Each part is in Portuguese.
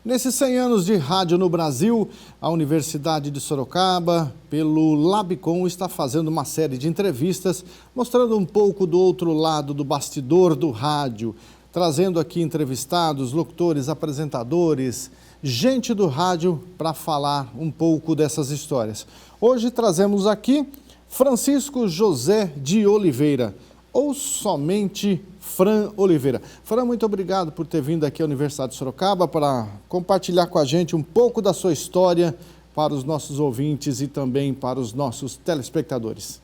Nesses 100 anos de rádio no Brasil, a Universidade de Sorocaba, pelo Labcom, está fazendo uma série de entrevistas, mostrando um pouco do outro lado do bastidor do rádio, trazendo aqui entrevistados, locutores, apresentadores, gente do rádio para falar um pouco dessas histórias. Hoje trazemos aqui Francisco José de Oliveira, ou somente Fran Oliveira. Fran, muito obrigado por ter vindo aqui à Universidade de Sorocaba para compartilhar com a gente um pouco da sua história para os nossos ouvintes e também para os nossos telespectadores.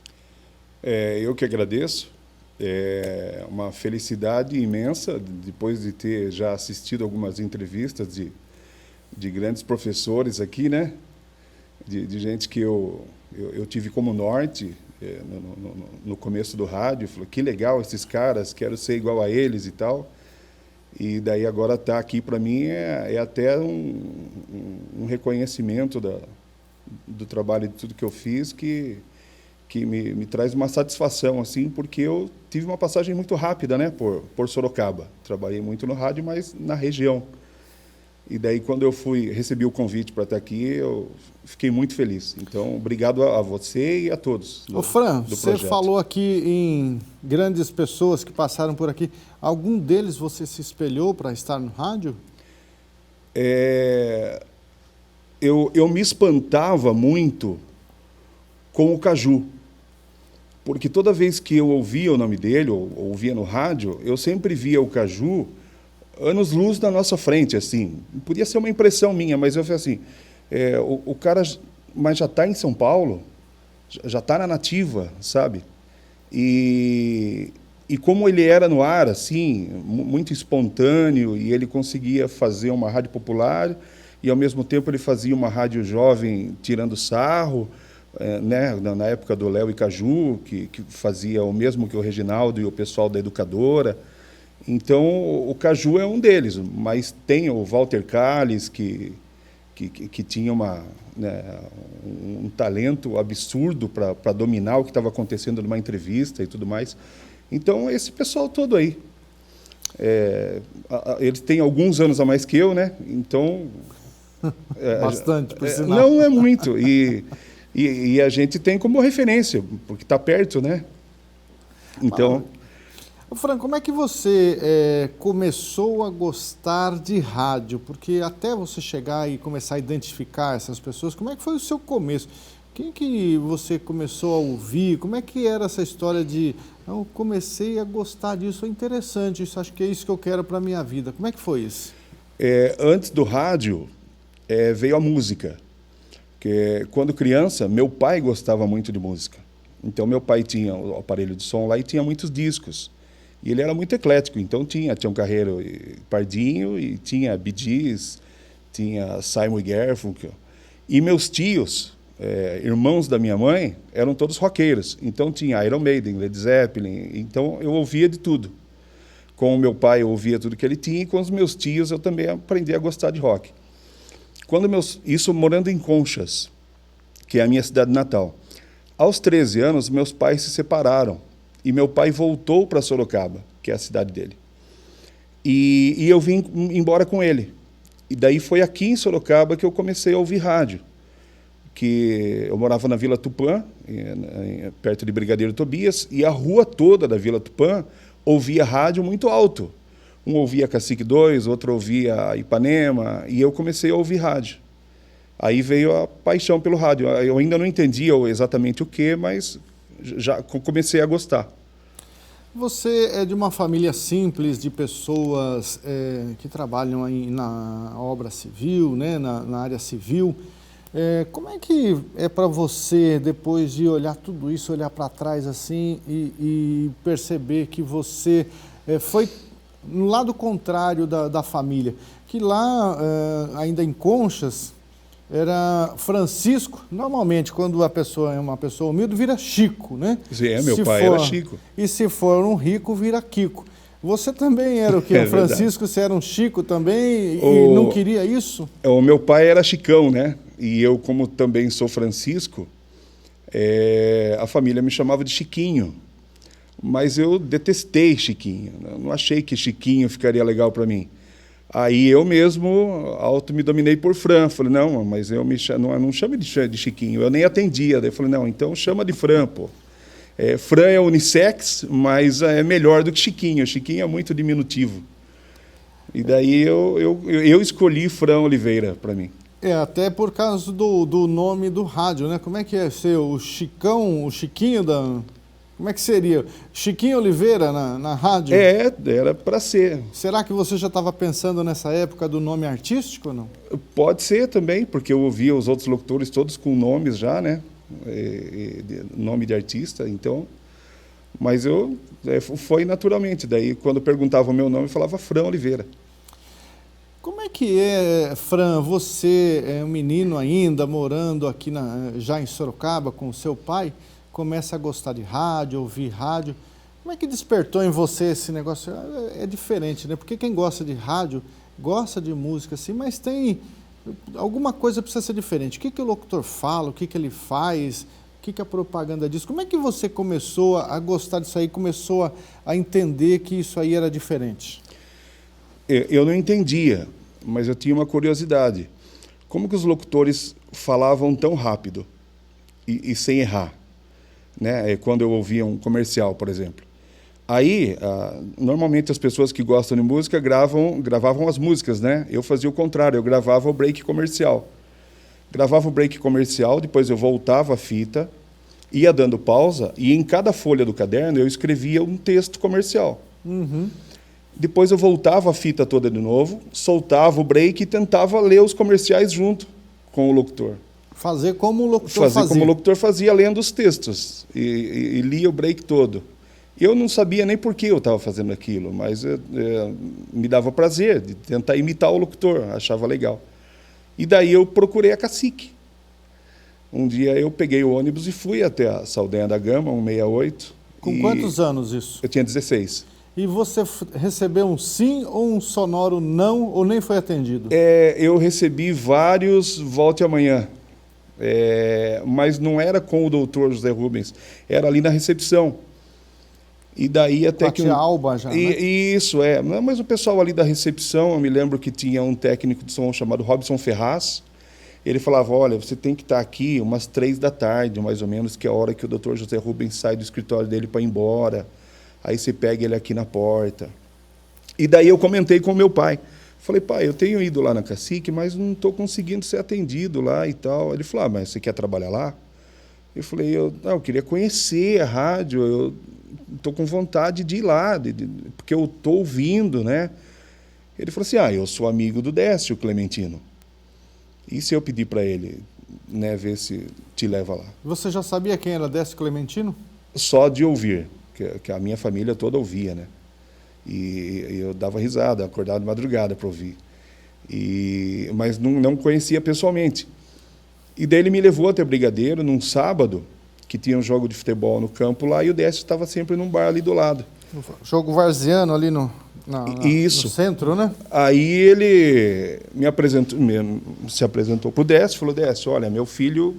Eu que agradeço. É uma felicidade imensa, depois de ter já assistido algumas entrevistas de grandes professores aqui, né? De gente que eu tive como norte, no começo do rádio. Falou, que legal esses caras, quero ser igual a eles e tal. E daí agora estar aqui para mim é até um reconhecimento do trabalho, de tudo que eu fiz, que me traz uma satisfação, assim, porque eu tive uma passagem muito rápida, né, por Sorocaba. Trabalhei muito no rádio, mas na região. E daí, quando eu recebi o convite para estar aqui, eu fiquei muito feliz. Então, obrigado a você e a todos do Fran, do você projeto. Falou aqui em grandes pessoas que passaram por aqui. Algum deles você se espelhou para estar no rádio? Eu me espantava muito com o Caju, porque toda vez que eu ouvia o nome dele, ou ouvia no rádio, eu sempre via o Caju anos-luz na nossa frente, assim. Podia ser uma impressão minha, mas eu falei assim, o cara mas já está em São Paulo, já está na nativa, sabe? E como ele era no ar, assim, muito espontâneo, e ele conseguia fazer uma rádio popular, e ao mesmo tempo ele fazia uma rádio jovem tirando sarro, né, na época do Léo e Caju, que fazia o mesmo que o Reginaldo e o pessoal da Educadora. Então, o Caju é um deles, mas tem o Walter Calles, que tinha um talento absurdo para dominar o que estava acontecendo numa entrevista e tudo mais. Então, esse pessoal todo aí. Eles têm alguns anos a mais que eu, né? Então... Bastante, por sinal. Não é muito. E a gente tem como referência, porque está perto, né? Então... Fran, como é que você começou a gostar de rádio? Porque até você chegar e começar a identificar essas pessoas, como é que foi o seu começo? Quem que você começou a ouvir? Como é que era essa história de... Eu comecei a gostar disso, é interessante, isso, acho que é isso que eu quero para a minha vida. Como é que foi isso? Antes do rádio, veio a música. Porque, quando criança, meu pai gostava muito de música. Então, meu pai tinha o aparelho de som lá e tinha muitos discos. E ele era muito eclético, então tinha Tião Carreiro e Pardinho, e tinha Bee Gees, tinha Simon e Garfunkel. E meus tios, irmãos da minha mãe, eram todos roqueiros. Então tinha Iron Maiden, Led Zeppelin, então eu ouvia de tudo. Com o meu pai eu ouvia tudo que ele tinha, e com os meus tios eu também aprendi a gostar de rock. Isso morando em Conchas, que é a minha cidade natal. Aos 13 anos, meus pais se separaram. E meu pai voltou para Sorocaba, que é a cidade dele. E eu vim embora com ele. E daí foi aqui em Sorocaba que eu comecei a ouvir rádio. Que eu morava na Vila Tupã, perto de Brigadeiro Tobias, e a rua toda da Vila Tupã ouvia rádio muito alto. Um ouvia Cacique 2, outro ouvia Ipanema, e eu comecei a ouvir rádio. Aí veio a paixão pelo rádio. Eu ainda não entendia exatamente o que, mas... já comecei a gostar. Você é de uma família simples, de pessoas que trabalham aí na obra civil, né, na área civil. Como é que é para você, depois de olhar tudo isso, olhar para trás assim e perceber que você foi no lado contrário da família? Que lá, ainda em Conchas, era Francisco. Normalmente, quando a pessoa é uma pessoa humilde, vira Chico, né? Sim, meu pai era Chico. E se for um rico, vira Kiko. Você também era o quê? É o Francisco, você era um Chico também e não queria isso? O meu pai era Chicão, né? E eu, como também sou Francisco, a família me chamava de Chiquinho. Mas eu detestei Chiquinho. Não achei que Chiquinho ficaria legal para mim. Aí eu mesmo me dominei por Fran. Falei, não, mas não chame de Chiquinho. Eu nem atendia. Daí eu falei, não, então chama de Fran, pô. Fran é unissex, mas é melhor do que Chiquinho. Chiquinho é muito diminutivo. E daí eu escolhi Fran Oliveira para mim. Até por causa do nome do rádio, né? Como é que é ser o Chicão, o Chiquinho da... Como é que seria? Chiquinho Oliveira na rádio? Era para ser. Será que você já estava pensando nessa época do nome artístico ou não? Pode ser também, porque eu ouvia os outros locutores todos com nomes já, né? Nome de artista, então... Mas foi naturalmente. Daí, quando perguntava o meu nome, eu falava Fran Oliveira. Como é que é, Fran, você é um menino ainda, morando aqui já em Sorocaba com o seu pai, começa a gostar de rádio, ouvir rádio. Como é que despertou em você esse negócio? É diferente, né? Porque quem gosta de rádio, gosta de música, assim, mas tem... Alguma coisa precisa ser diferente. O que o locutor fala, o que ele faz, o que a propaganda diz? Como é que você começou a gostar disso aí, começou a entender que isso aí era diferente? Eu não entendia, mas eu tinha uma curiosidade. Como que os locutores falavam tão rápido e sem errar? Né? Quando eu ouvia um comercial, por exemplo. Aí, normalmente as pessoas que gostam de música gravavam as músicas, né? Eu fazia o contrário, eu gravava o break comercial. Gravava o break comercial, depois eu voltava a fita, ia dando pausa, e em cada folha do caderno eu escrevia um texto comercial. Uhum. Depois eu voltava a fita toda de novo, soltava o break e tentava ler os comerciais junto com o locutor. Fazer como o locutor fazia. Como o locutor fazia, lendo os textos, e lia o break todo. Eu não sabia nem por que eu estava fazendo aquilo, mas me dava prazer de tentar imitar o locutor, achava legal. E daí eu procurei a Cacique. Um dia eu peguei o ônibus e fui até a Saldanha da Gama, 168. Com quantos anos isso? Eu tinha 16. E você recebeu um sim ou um sonoro não, ou nem foi atendido? Eu recebi vários volte amanhã. Mas não era com o doutor José Rubens, era ali na recepção. E daí até que... Tinha Alba já, né? Isso, mas o pessoal ali da recepção, eu me lembro que tinha um técnico de som chamado Robson Ferraz. Ele falava, olha, você tem que estar aqui umas 3 da tarde, mais ou menos, que é a hora que o doutor José Rubens sai do escritório dele para ir embora. Aí você pega ele aqui na porta. E daí eu comentei com o meu pai. Falei, pai, eu tenho ido lá na Cacique, mas não estou conseguindo ser atendido lá e tal. Ele falou, mas você quer trabalhar lá? Eu falei, eu queria conhecer a rádio, eu estou com vontade de ir lá, porque eu estou ouvindo, né? Ele falou assim, eu sou amigo do Décio Clementino. E se eu pedir para ele, né, ver se te leva lá? Você já sabia quem era Décio Clementino? Só de ouvir, que a minha família toda ouvia, né? E eu dava risada, acordava de madrugada para ouvir. Mas não conhecia pessoalmente. E daí ele me levou até Brigadeiro num sábado, que tinha um jogo de futebol no campo lá, e o Décio estava sempre num bar ali do lado. Jogo varziano ali no centro, né? Aí ele se apresentou para o Décio, falou, Décio, olha, meu filho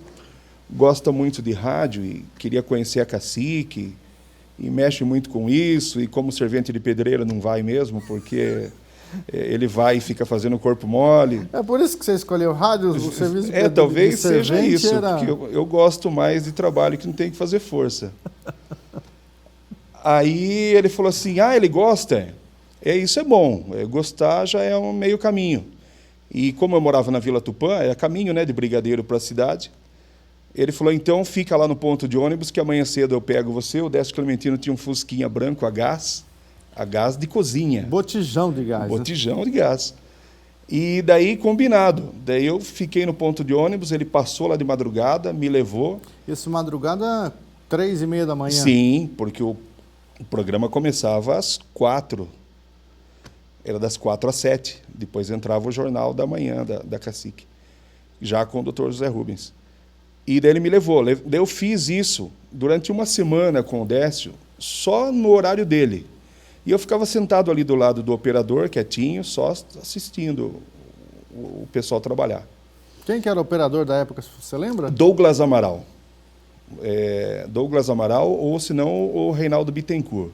gosta muito de rádio e queria conhecer a Cacique, e mexe muito com isso, e como servente de pedreiro não vai mesmo, porque ele vai e fica fazendo corpo mole. É por isso que você escolheu rádio, o serviço de talvez seja isso, era... porque eu gosto mais de trabalho que não tem que fazer força. Aí ele falou assim, ele gosta? Isso é bom, gostar já é um meio caminho. E como eu morava na Vila Tupã, é caminho, né, de Brigadeiro para a cidade, ele falou, então fica lá no ponto de ônibus que amanhã cedo eu pego você. O Décio Clementino tinha um fusquinha branco a gás de cozinha. Botijão de gás. Botijão de gás. E daí, combinado. Daí eu fiquei no ponto de ônibus, ele passou lá de madrugada, me levou. Isso madrugada, 3h30 da manhã? Sim, porque o programa começava às 4. Era das 4 às 7. Depois entrava o jornal da manhã da Cacique. já com o Dr. José Rubens. E daí ele me levou. Daí eu fiz isso durante uma semana com o Décio, só no horário dele. E eu ficava sentado ali do lado do operador, quietinho, só assistindo o pessoal trabalhar. Quem que era o operador da época, você lembra? Douglas Amaral. Douglas Amaral, ou se não, o Reinaldo Bittencourt.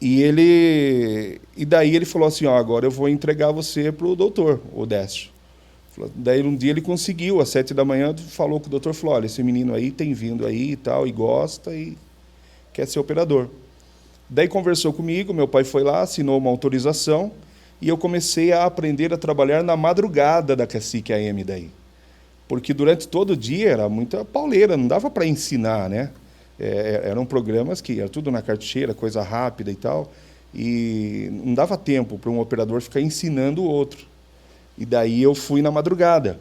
E daí ele falou assim, ó, agora eu vou entregar você para o doutor, o Décio. Daí um dia ele conseguiu, às 7 da manhã, falou com o doutor, falou, olha, esse menino aí tem vindo aí e tal, e gosta, e quer ser operador. Daí conversou comigo, meu pai foi lá, assinou uma autorização, e eu comecei a aprender a trabalhar na madrugada da Cacique AM daí. Porque durante todo o dia era muita pauleira, não dava para ensinar, né? Eram programas que era tudo na cartucheira, coisa rápida e tal, e não dava tempo para um operador ficar ensinando o outro. E daí eu fui na madrugada.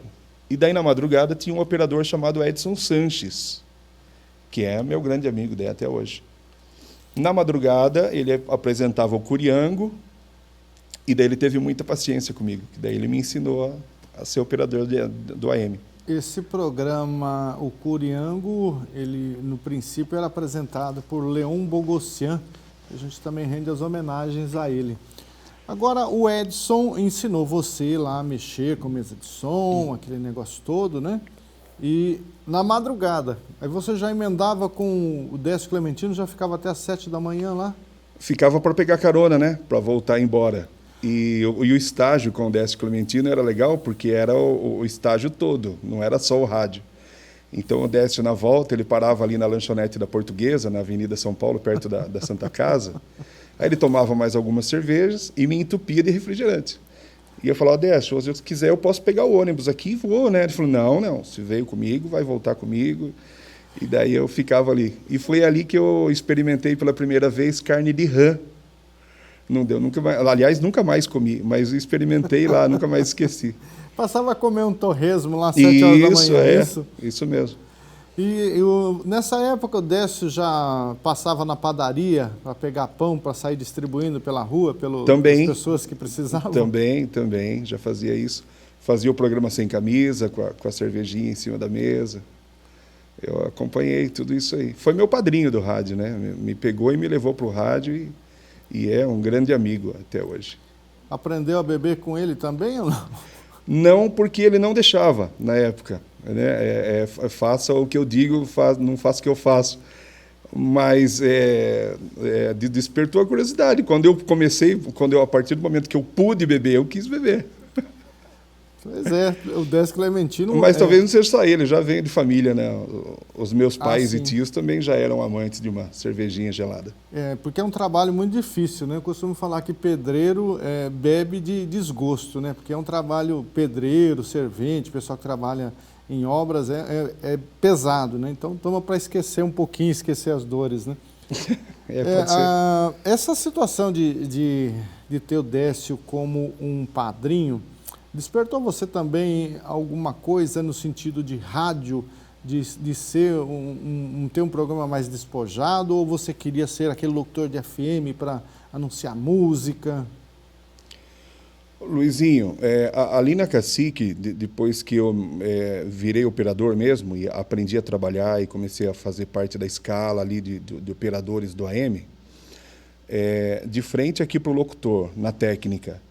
E daí na madrugada tinha um operador chamado Edson Sanches, que é meu grande amigo daí até hoje. Na madrugada ele apresentava o Curiango, e daí ele teve muita paciência comigo, que daí ele me ensinou a ser operador do AM. Esse programa, o Curiango, ele no princípio era apresentado por Leon Bogossian. A gente também rende as homenagens a ele. Agora, o Edson ensinou você lá a mexer com mesa de som, aquele negócio todo, né? E na madrugada, aí você já emendava com o Décio Clementino, já ficava até às 7 da manhã lá? Ficava para pegar carona, né? Para voltar embora. E o estágio com o Décio Clementino era legal porque era o estágio todo, não era só o rádio. Então o Décio, na volta, ele parava ali na lanchonete da Portuguesa, na Avenida São Paulo, perto da Santa Casa. Aí ele tomava mais algumas cervejas e me entupia de refrigerante. E eu falava, Décio, se eu quiser eu posso pegar o ônibus aqui e vou, né? Ele falou, não, se veio comigo, vai voltar comigo. E daí eu ficava ali. E foi ali que eu experimentei pela primeira vez carne de rã. Não deu, nunca mais, aliás, nunca mais comi, mas experimentei lá, nunca mais esqueci. Passava a comer um torresmo lá às 7 horas da manhã, isso? Isso mesmo. Nessa época o Décio já passava na padaria para pegar pão, para sair distribuindo pela rua, pelas pessoas que precisavam? Também, já fazia isso. Fazia o programa Sem Camisa, com a cervejinha em cima da mesa. Eu acompanhei tudo isso aí. Foi meu padrinho do rádio, né? Me pegou e me levou para o rádio e é um grande amigo até hoje. Aprendeu a beber com ele também ou não? Não, porque ele não deixava na época. Né? Faça o que eu digo, não faça o que eu faço. Mas despertou a curiosidade. A partir do momento que eu pude beber, eu quis beber. Pois é, o Décio Clementino... Mas talvez não seja só ele, já veio de família, né? Os meus pais e sim. tios também já eram amantes de uma cervejinha gelada. Porque é um trabalho muito difícil, né? Eu costumo falar que pedreiro bebe de desgosto, né? Porque é um trabalho pedreiro, servente, pessoal que trabalha em obras, é pesado, né? Então toma para esquecer um pouquinho, esquecer as dores, né? Pode ser. Essa situação de ter o Décio como um padrinho, despertou você também alguma coisa no sentido de rádio, de ser ter um programa mais despojado, ou você queria ser aquele locutor de FM para anunciar música? Luizinho, ali na Cacique, depois que eu virei operador mesmo e aprendi a trabalhar e comecei a fazer parte da escala ali de operadores do AM, de frente aqui para o locutor, na técnica,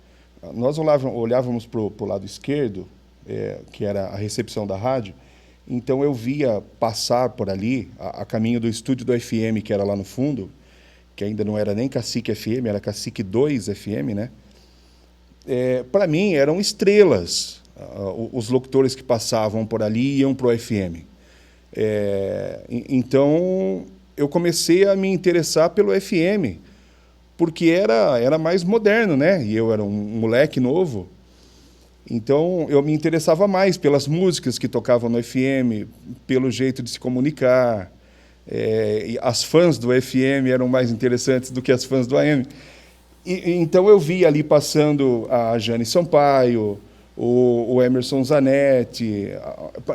nós olhávamos para o lado esquerdo, que era a recepção da rádio, então eu via passar por ali, a caminho do estúdio do FM, que era lá no fundo, que ainda não era nem Cacique FM, era Cacique 2 FM, né? Para mim eram estrelas, os locutores que passavam por ali iam para o FM. Então eu comecei a me interessar pelo FM, porque era mais moderno, né? E eu era um moleque novo, então eu me interessava mais pelas músicas que tocavam no FM, pelo jeito de se comunicar. E as fãs do FM eram mais interessantes do que as fãs do AM. Então eu vi ali passando a Jane Sampaio, o Emerson Zanetti,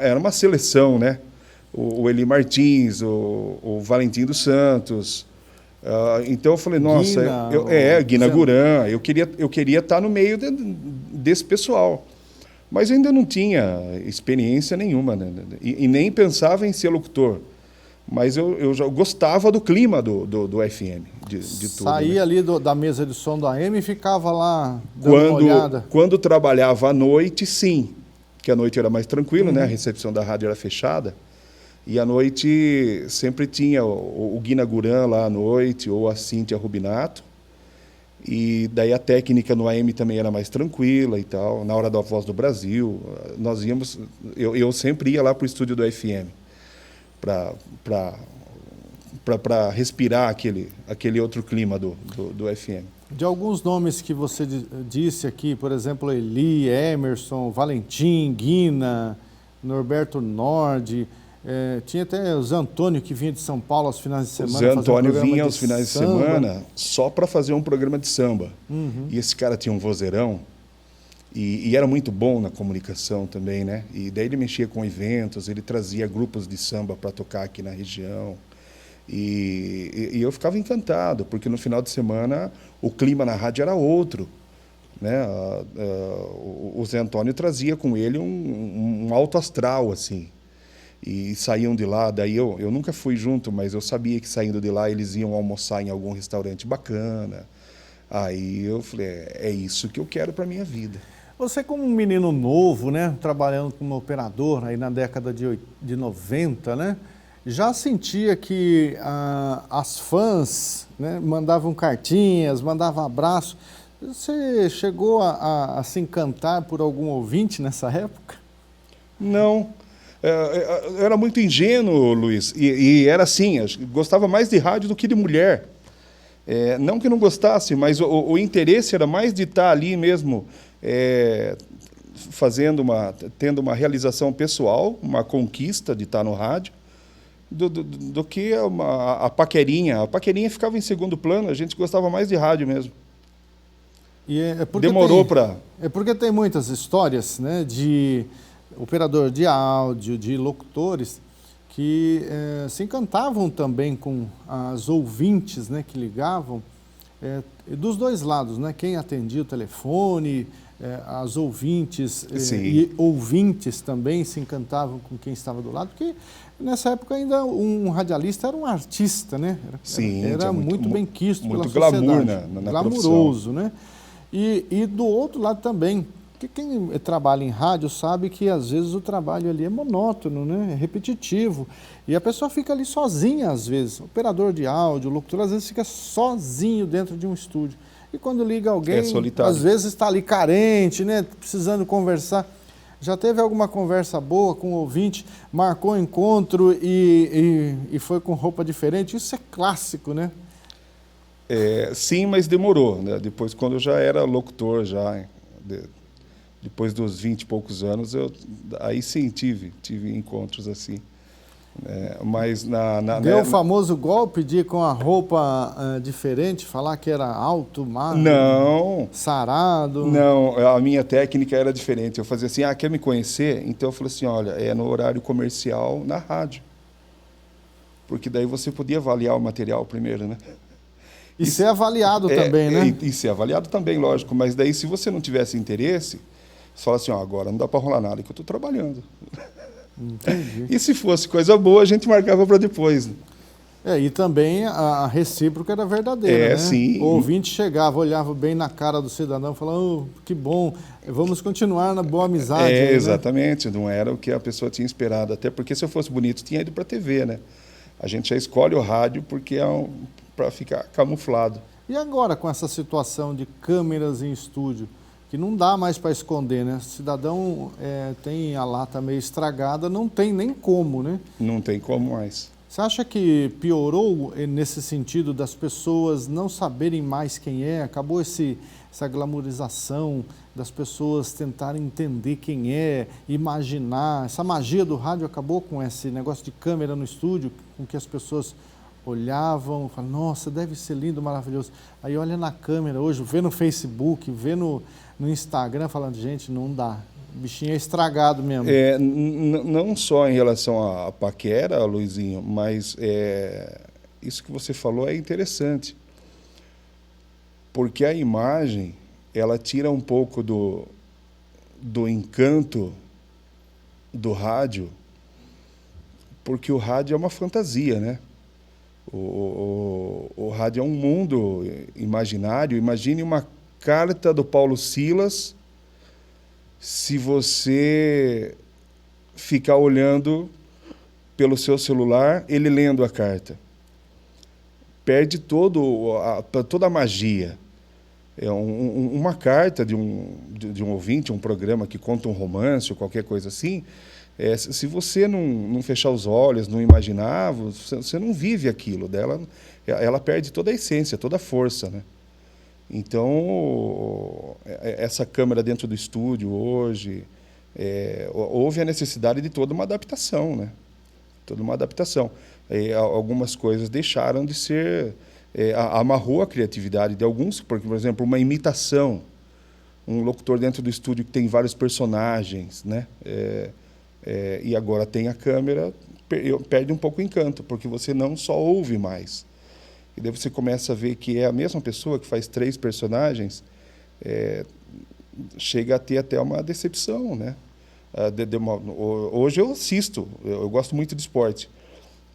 era uma seleção, né? O Eli Martins, o Valentim dos Santos. Então eu falei, nossa, Guina Guran, eu queria estar no meio desse pessoal. Mas ainda não tinha experiência nenhuma, né? E nem pensava em ser locutor. Mas eu já gostava do clima do FM, de tudo. Saía né? ali da mesa de som do AM e ficava lá dando uma olhada. Quando trabalhava à noite, sim. Que a noite era mais tranquilo, né? A recepção da rádio era fechada. E à noite sempre tinha o Guina Guran lá à noite, ou a Cíntia Rubinato. E daí a técnica no AM também era mais tranquila e tal. Na hora da Voz do Brasil, nós íamos... Eu sempre ia lá para o estúdio do FM para respirar aquele outro clima do FM. De alguns nomes que você disse aqui, por exemplo, Eli, Emerson, Valentim, Guina, Norberto Nord, tinha até o Zé Antônio que vinha de São Paulo aos finais de semana. O Zé Antônio vinha aos finais de samba. semana só para fazer um programa de samba. Uhum. E esse cara tinha um vozeirão e era muito bom na comunicação também, né? E daí ele mexia com eventos, ele trazia grupos de samba para tocar aqui na região. E eu ficava encantado, porque no final de semana o clima na rádio era outro. Né? O Zé Antônio trazia com ele um alto astral, assim. E saíam de lá, daí eu nunca fui junto, mas eu sabia que saindo de lá eles iam almoçar em algum restaurante bacana. Aí eu falei, é isso que eu quero para a minha vida. Você como um menino novo, né, trabalhando como operador aí na década de 90, né, já sentia que as fãs, né, mandavam cartinhas, mandavam abraço. Você chegou a se encantar por algum ouvinte nessa época? Não. Eu era muito ingênuo, Luiz, e era assim, eu gostava mais de rádio do que de mulher. Não que não gostasse, mas o interesse era mais de estar ali mesmo, tendo uma realização pessoal, uma conquista de estar no rádio, do que a paquerinha. A paquerinha ficava em segundo plano, a gente gostava mais de rádio mesmo. Demorou para... É porque tem muitas histórias, né, de operador de áudio, de locutores, que se encantavam também com as ouvintes, né, que ligavam, dos dois lados, né, quem atendia o telefone, as ouvintes e ouvintes também se encantavam com quem estava do lado, porque nessa época ainda um radialista era um artista, né? Era muito bem quisto pela sociedade. Muito glamour na glamuroso, né? E do outro lado também, porque quem trabalha em rádio sabe que às vezes o trabalho ali é monótono, né? É repetitivo, e a pessoa fica ali sozinha às vezes, operador de áudio, locutor, às vezes fica sozinho dentro de um estúdio. E quando liga alguém, às vezes está ali carente, né? Precisando conversar. Já teve alguma conversa boa com o ouvinte, marcou um encontro e foi com roupa diferente? Isso é clássico, né? Sim, mas demorou, né? Depois, quando eu já era locutor, depois dos 20 e poucos anos, aí sim tive encontros assim. Mas deu o famoso golpe de ir com a roupa diferente, falar que era alto, magro, sarado? Não, a minha técnica era diferente. Eu fazia assim, quer me conhecer? Então eu falei assim, olha, é no horário comercial na rádio. Porque daí você podia avaliar o material primeiro, né? E ser avaliado também, né? E ser avaliado também, lógico. Mas daí, se você não tivesse interesse, você fala assim, agora não dá para rolar nada, que eu estou trabalhando. Entendi. E se fosse coisa boa, a gente marcava para depois. E também a recíproca era verdadeira, né? Sim. O ouvinte chegava, olhava bem na cara do cidadão e falava, que bom, vamos continuar na boa amizade. Né? Exatamente, não era o que a pessoa tinha esperado. Até porque se eu fosse bonito, tinha ido para a TV, né? A gente já escolhe o rádio porque para ficar camuflado. E agora, com essa situação de câmeras em estúdio, que não dá mais para esconder, né? O cidadão tem a lata meio estragada, não tem nem como, né? Não tem como mais. Você acha que piorou nesse sentido das pessoas não saberem mais quem é? Acabou essa glamorização das pessoas tentarem entender quem é, imaginar. Essa magia do rádio acabou com esse negócio de câmera no estúdio, com que as pessoas olhavam, falavam, nossa, deve ser lindo, maravilhoso. Aí olha na câmera hoje, vê no Facebook, vê no Instagram, falando, gente, não dá. O bichinho é estragado mesmo. Não só em relação à paquera, Luizinho, mas isso que você falou é interessante. Porque a imagem, ela tira um pouco do encanto do rádio, porque o rádio é uma fantasia, né? O rádio é um mundo imaginário. Imagine uma carta do Paulo Silas, se você ficar olhando pelo seu celular, ele lendo a carta. Perde toda a magia. É uma carta de um ouvinte, um programa que conta um romance ou qualquer coisa assim, se você não fechar os olhos, não imaginar, você não vive aquilo dela. Ela perde toda a essência, toda a força, né? Então, essa câmera dentro do estúdio hoje, houve a necessidade de toda uma adaptação, né? Toda uma adaptação. Algumas coisas deixaram de ser... amarrou a criatividade de alguns, porque, por exemplo, uma imitação, um locutor dentro do estúdio que tem vários personagens, né? E agora tem a câmera, perde um pouco o encanto, porque você não só ouve mais. E daí você começa a ver que é a mesma pessoa que faz 3 personagens, chega a ter até uma decepção, né? Hoje eu assisto, eu gosto muito de esporte,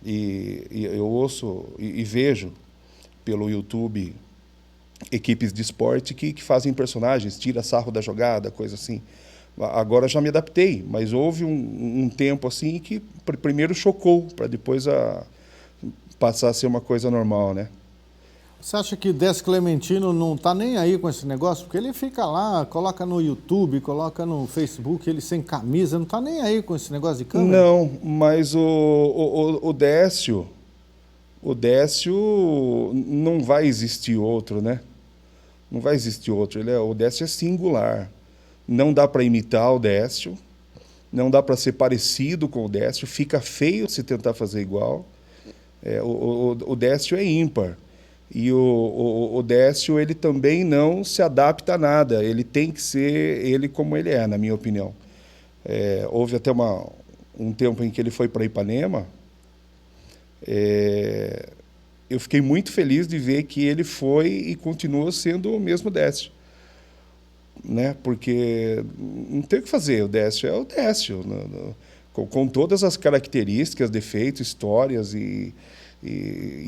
e eu ouço e vejo pelo YouTube equipes de esporte que fazem personagens, tira sarro da jogada, coisa assim. Agora já me adaptei, mas houve um tempo assim que primeiro chocou, para depois passar a ser uma coisa normal, né? Você acha que Décio Clementino não está nem aí com esse negócio? Porque ele fica lá, coloca no YouTube, coloca no Facebook, ele sem camisa, não está nem aí com esse negócio de câmera? Não, mas o Décio não vai existir outro, né? Não vai existir outro. O Décio é singular. Não dá para imitar o Décio, não dá para ser parecido com o Décio, fica feio se tentar fazer igual. O Décio é ímpar. E o Décio, ele também não se adapta a nada, ele tem que ser ele como ele é, na minha opinião. Houve até um tempo em que ele foi para Ipanema, eu fiquei muito feliz de ver que ele foi e continua sendo o mesmo Décio. Né? Porque não tem o que fazer, o Décio é o Décio, com todas as características, defeitos, histórias e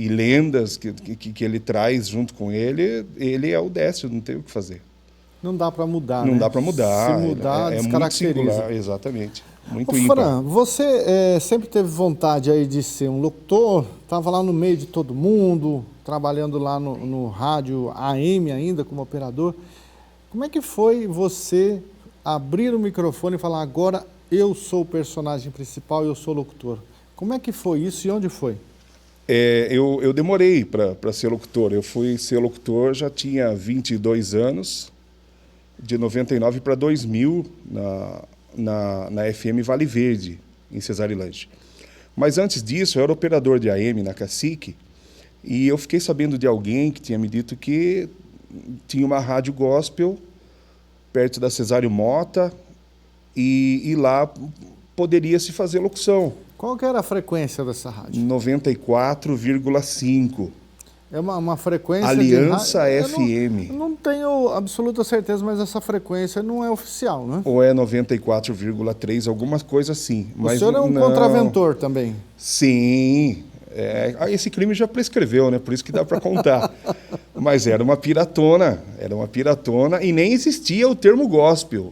lendas que ele traz junto com ele, ele é o Décio, não tem o que fazer. Não dá para mudar, Não né? dá para mudar. Se mudar, é muito singular, exatamente. Muito ímpar. Fran, você sempre teve vontade aí de ser um locutor, estava lá no meio de todo mundo, trabalhando lá no rádio AM ainda como operador. Como é que foi você abrir o microfone e falar, agora eu sou o personagem principal, eu sou locutor? Como é que foi isso e onde foi? Eu demorei para ser locutor. Eu fui ser locutor, já tinha 22 anos, de 99 para 2000, na FM Vale Verde, em Cesarilândia. Mas antes disso, eu era operador de AM na Cacique, e eu fiquei sabendo de alguém que tinha me dito que tinha uma rádio gospel perto da Cesário Mota, e lá poderia se fazer locução. Qual que era a frequência dessa rádio? 94,5. É uma frequência Aliança de FM. Eu não tenho absoluta certeza, mas essa frequência não é oficial, né? Ou é 94,3, alguma coisa assim. O senhor é um contraventor também? Sim. Esse crime já prescreveu, né? Por isso que dá para contar. Mas era uma piratona e nem existia o termo gospel.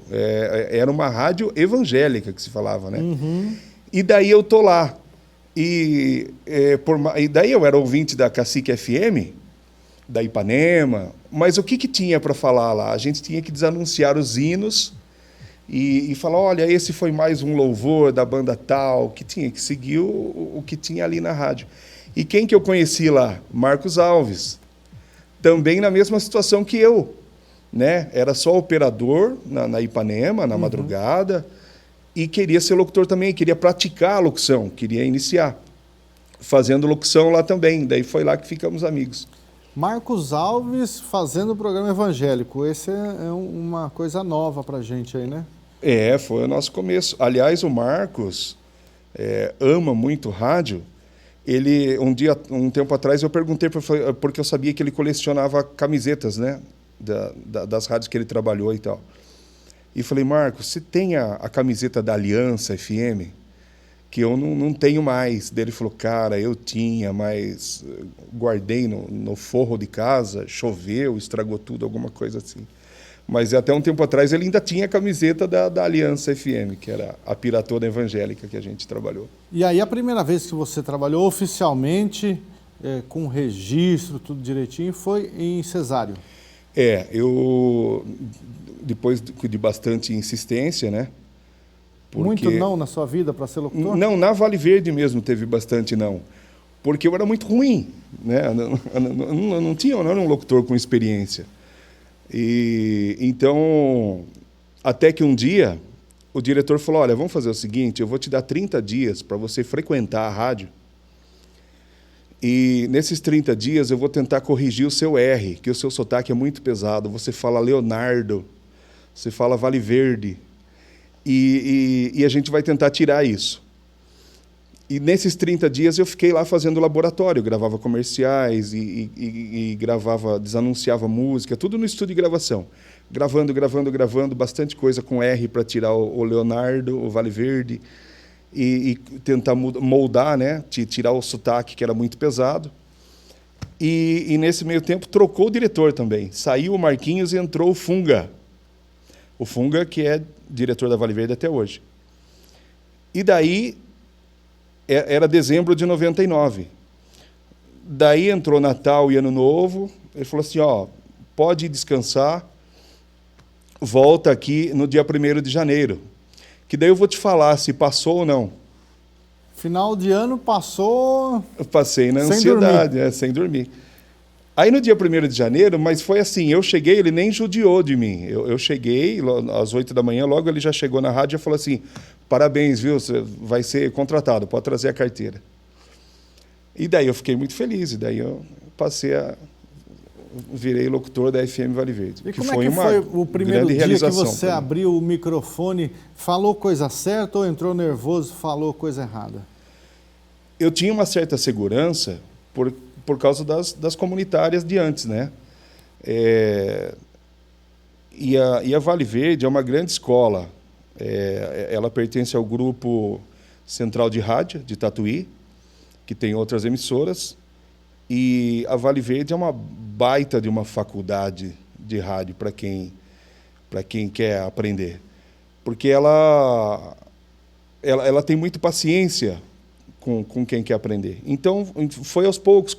Era uma rádio evangélica que se falava, né? Uhum. E daí eu tô lá. E daí eu era ouvinte da Cacique FM, da Ipanema, mas o que tinha para falar lá? A gente tinha que desanunciar os hinos e falar, olha, esse foi mais um louvor da banda tal, que tinha que seguir o que tinha ali na rádio. E quem que eu conheci lá? Marcos Alves, também na mesma situação que eu, né? Era só operador na Ipanema, na madrugada, e queria ser locutor também, queria praticar a locução, queria iniciar, fazendo locução lá também. Daí foi lá que ficamos amigos. Marcos Alves fazendo o programa evangélico, esse é uma coisa nova para a gente aí, né? Foi o nosso começo. Aliás, o Marcos ama muito rádio. Ele, um tempo atrás, eu perguntei, porque eu sabia que ele colecionava camisetas, né, das rádios que ele trabalhou e tal. e falei, Marcos, você tem a camiseta da Aliança FM? Que eu não tenho mais. Daí ele falou, cara, eu tinha, mas guardei no forro de casa, choveu, estragou tudo, alguma coisa assim. Mas até um tempo atrás ele ainda tinha a camiseta da Aliança FM, que era a piratona evangélica que a gente trabalhou. E aí a primeira vez que você trabalhou oficialmente, com registro, tudo direitinho, foi em Cesário? Eu, depois de bastante insistência, né? Porque... Muito não na sua vida para ser locutor? Não, na Vale Verde mesmo teve bastante não. Porque eu era muito ruim, né? Eu não era um locutor com experiência. E então, até que um dia, o diretor falou, olha, vamos fazer o seguinte, eu vou te dar 30 dias para você frequentar a rádio. E nesses 30 dias eu vou tentar corrigir o seu R, que o seu sotaque é muito pesado. Você fala Leonardo, você fala Vale Verde. E a gente vai tentar tirar isso. E nesses 30 dias eu fiquei lá fazendo laboratório, gravava comerciais e gravava, desanunciava música, tudo no estúdio de gravação. Gravando, bastante coisa com R para tirar o Leonardo, o Vale Verde, e tentar moldar, né, tirar o sotaque, que era muito pesado. E nesse meio tempo trocou o diretor também. Saiu o Marquinhos e entrou o Funga. O Funga, que é diretor da Vale Verde até hoje. E daí, era dezembro de 99. Daí entrou Natal e Ano Novo. Ele falou assim, ó, pode descansar, volta aqui no dia 1º de janeiro. Que daí eu vou te falar se passou ou não. Final de ano passou... Eu passei na ansiedade, sem dormir. Aí no dia 1º de janeiro, mas foi assim, eu cheguei, ele nem judiou de mim. Eu cheguei às 8 da manhã, logo ele já chegou na rádio e falou assim, parabéns, viu, você vai ser contratado, pode trazer a carteira. E daí eu fiquei muito feliz, e daí eu virei locutor da FM Vale Verde. E como é que foi o primeiro dia que você abriu o microfone, falou coisa certa ou entrou nervoso, falou coisa errada? Eu tinha uma certa segurança por causa das comunitárias de antes, né? E a Vale Verde é uma grande escola. Ela pertence ao grupo Central de Rádio, de Tatuí, que tem outras emissoras. E a Vale Verde é uma baita de uma faculdade de rádio para quem quer aprender. Porque ela tem muita paciência com quem quer aprender. Então, foi aos poucos,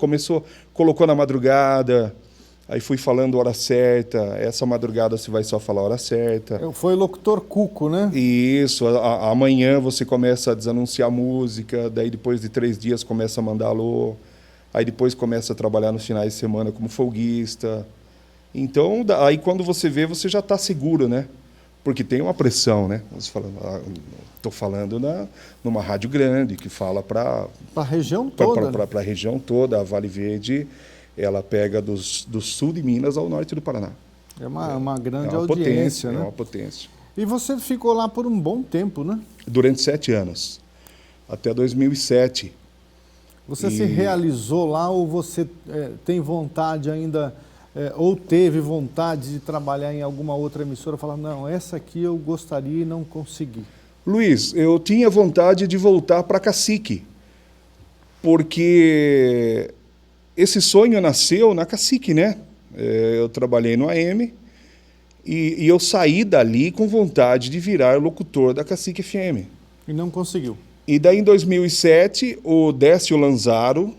colocou na madrugada, aí fui falando hora certa, essa madrugada você vai só falar hora certa. Foi locutor cuco, né? Isso, amanhã você começa a desanunciar música, daí depois de 3 dias começa a mandar alô, aí depois começa a trabalhar nos finais de semana como folguista. Então, aí quando você vê, você já está seguro, né? Porque tem uma pressão, né? Estou falando numa rádio grande, que fala para a região toda. Para a região toda. A Vale Verde, ela pega do sul de Minas ao norte do Paraná. É uma grande audiência, né? É uma potência. E você ficou lá por um bom tempo, né? Durante 7 anos, até 2007. Você se realizou lá ou você tem vontade ainda... ou teve vontade de trabalhar em alguma outra emissora, falar, não, essa aqui eu gostaria e não consegui? Luiz, eu tinha vontade de voltar para Cacique, porque esse sonho nasceu na Cacique, né? Eu trabalhei no AM e eu saí dali com vontade de virar locutor da Cacique FM. E não conseguiu? E daí, em 2007, o Décio Lanzaro,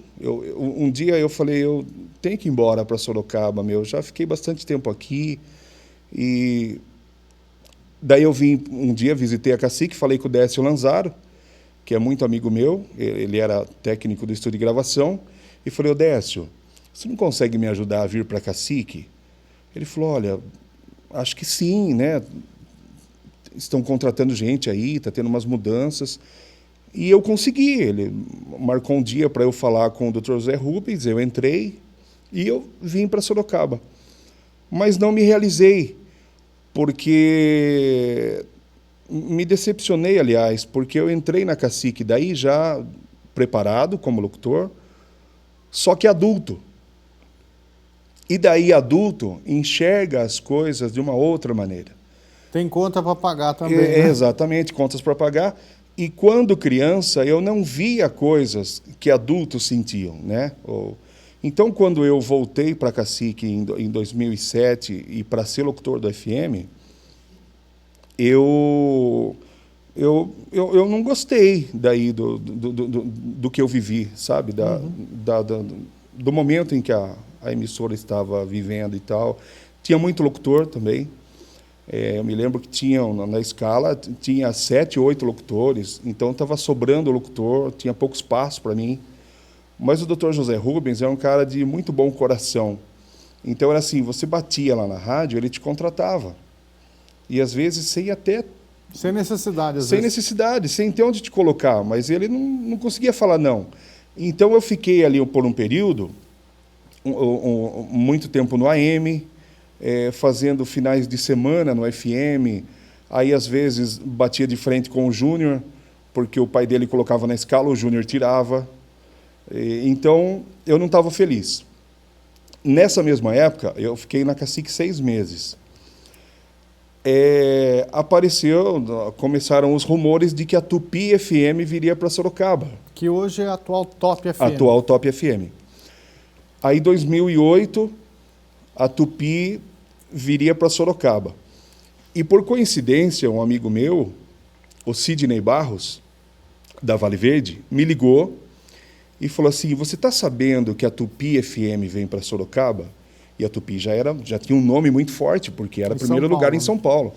um dia eu falei, eu tenho que ir embora para Sorocaba, já fiquei bastante tempo aqui. E daí eu vim, um dia visitei a Cacique, falei com o Décio Lanzaro, que é muito amigo meu, ele era técnico do estúdio de gravação, e falei, Décio, você não consegue me ajudar a vir para Cacique? Ele falou, olha, acho que sim, né? Estão contratando gente aí, está tendo umas mudanças. E eu consegui, ele marcou um dia para eu falar com o Dr. José Rubens, eu entrei e eu vim para Sorocaba. Mas não me realizei, porque me decepcionei, aliás, porque eu entrei na Cacique daí já preparado como locutor, só que adulto. E daí adulto enxerga as coisas de uma outra maneira. Tem conta para pagar também, né? Exatamente, contas para pagar. E quando criança, eu não via coisas que adultos sentiam, né? Então, quando eu voltei para Cacique em 2007 e para ser locutor do FM, eu não gostei daí do que eu vivi, sabe? Do momento em que a emissora estava vivendo e tal. Tinha muito locutor também. Eu me lembro que na escala tinha 7, 8 locutores, então estava sobrando locutor, tinha pouco espaço para mim. Mas o Dr. José Rubens é um cara de muito bom coração. Então era assim, você batia lá na rádio, ele te contratava. E às vezes sem necessidade, sem necessidade, sem ter onde te colocar, mas ele não conseguia falar não. Então eu fiquei ali por um período, muito tempo no AM, fazendo finais de semana no FM, aí às vezes batia de frente com o Júnior, porque o pai dele colocava na escala, o Júnior tirava. Então, eu não estava feliz. Nessa mesma época, eu fiquei na Cacique 6 meses. Começaram os rumores de que a Tupi FM viria para Sorocaba. Que hoje é a atual Top FM. Atual Top FM. Aí, em 2008, a Tupi viria para Sorocaba. E, por coincidência, um amigo meu, o Sidney Barros, da Vale Verde, me ligou e falou assim, você está sabendo que a Tupi FM vem para Sorocaba? E a Tupi já tinha um nome muito forte, porque era o primeiro lugar em São Paulo.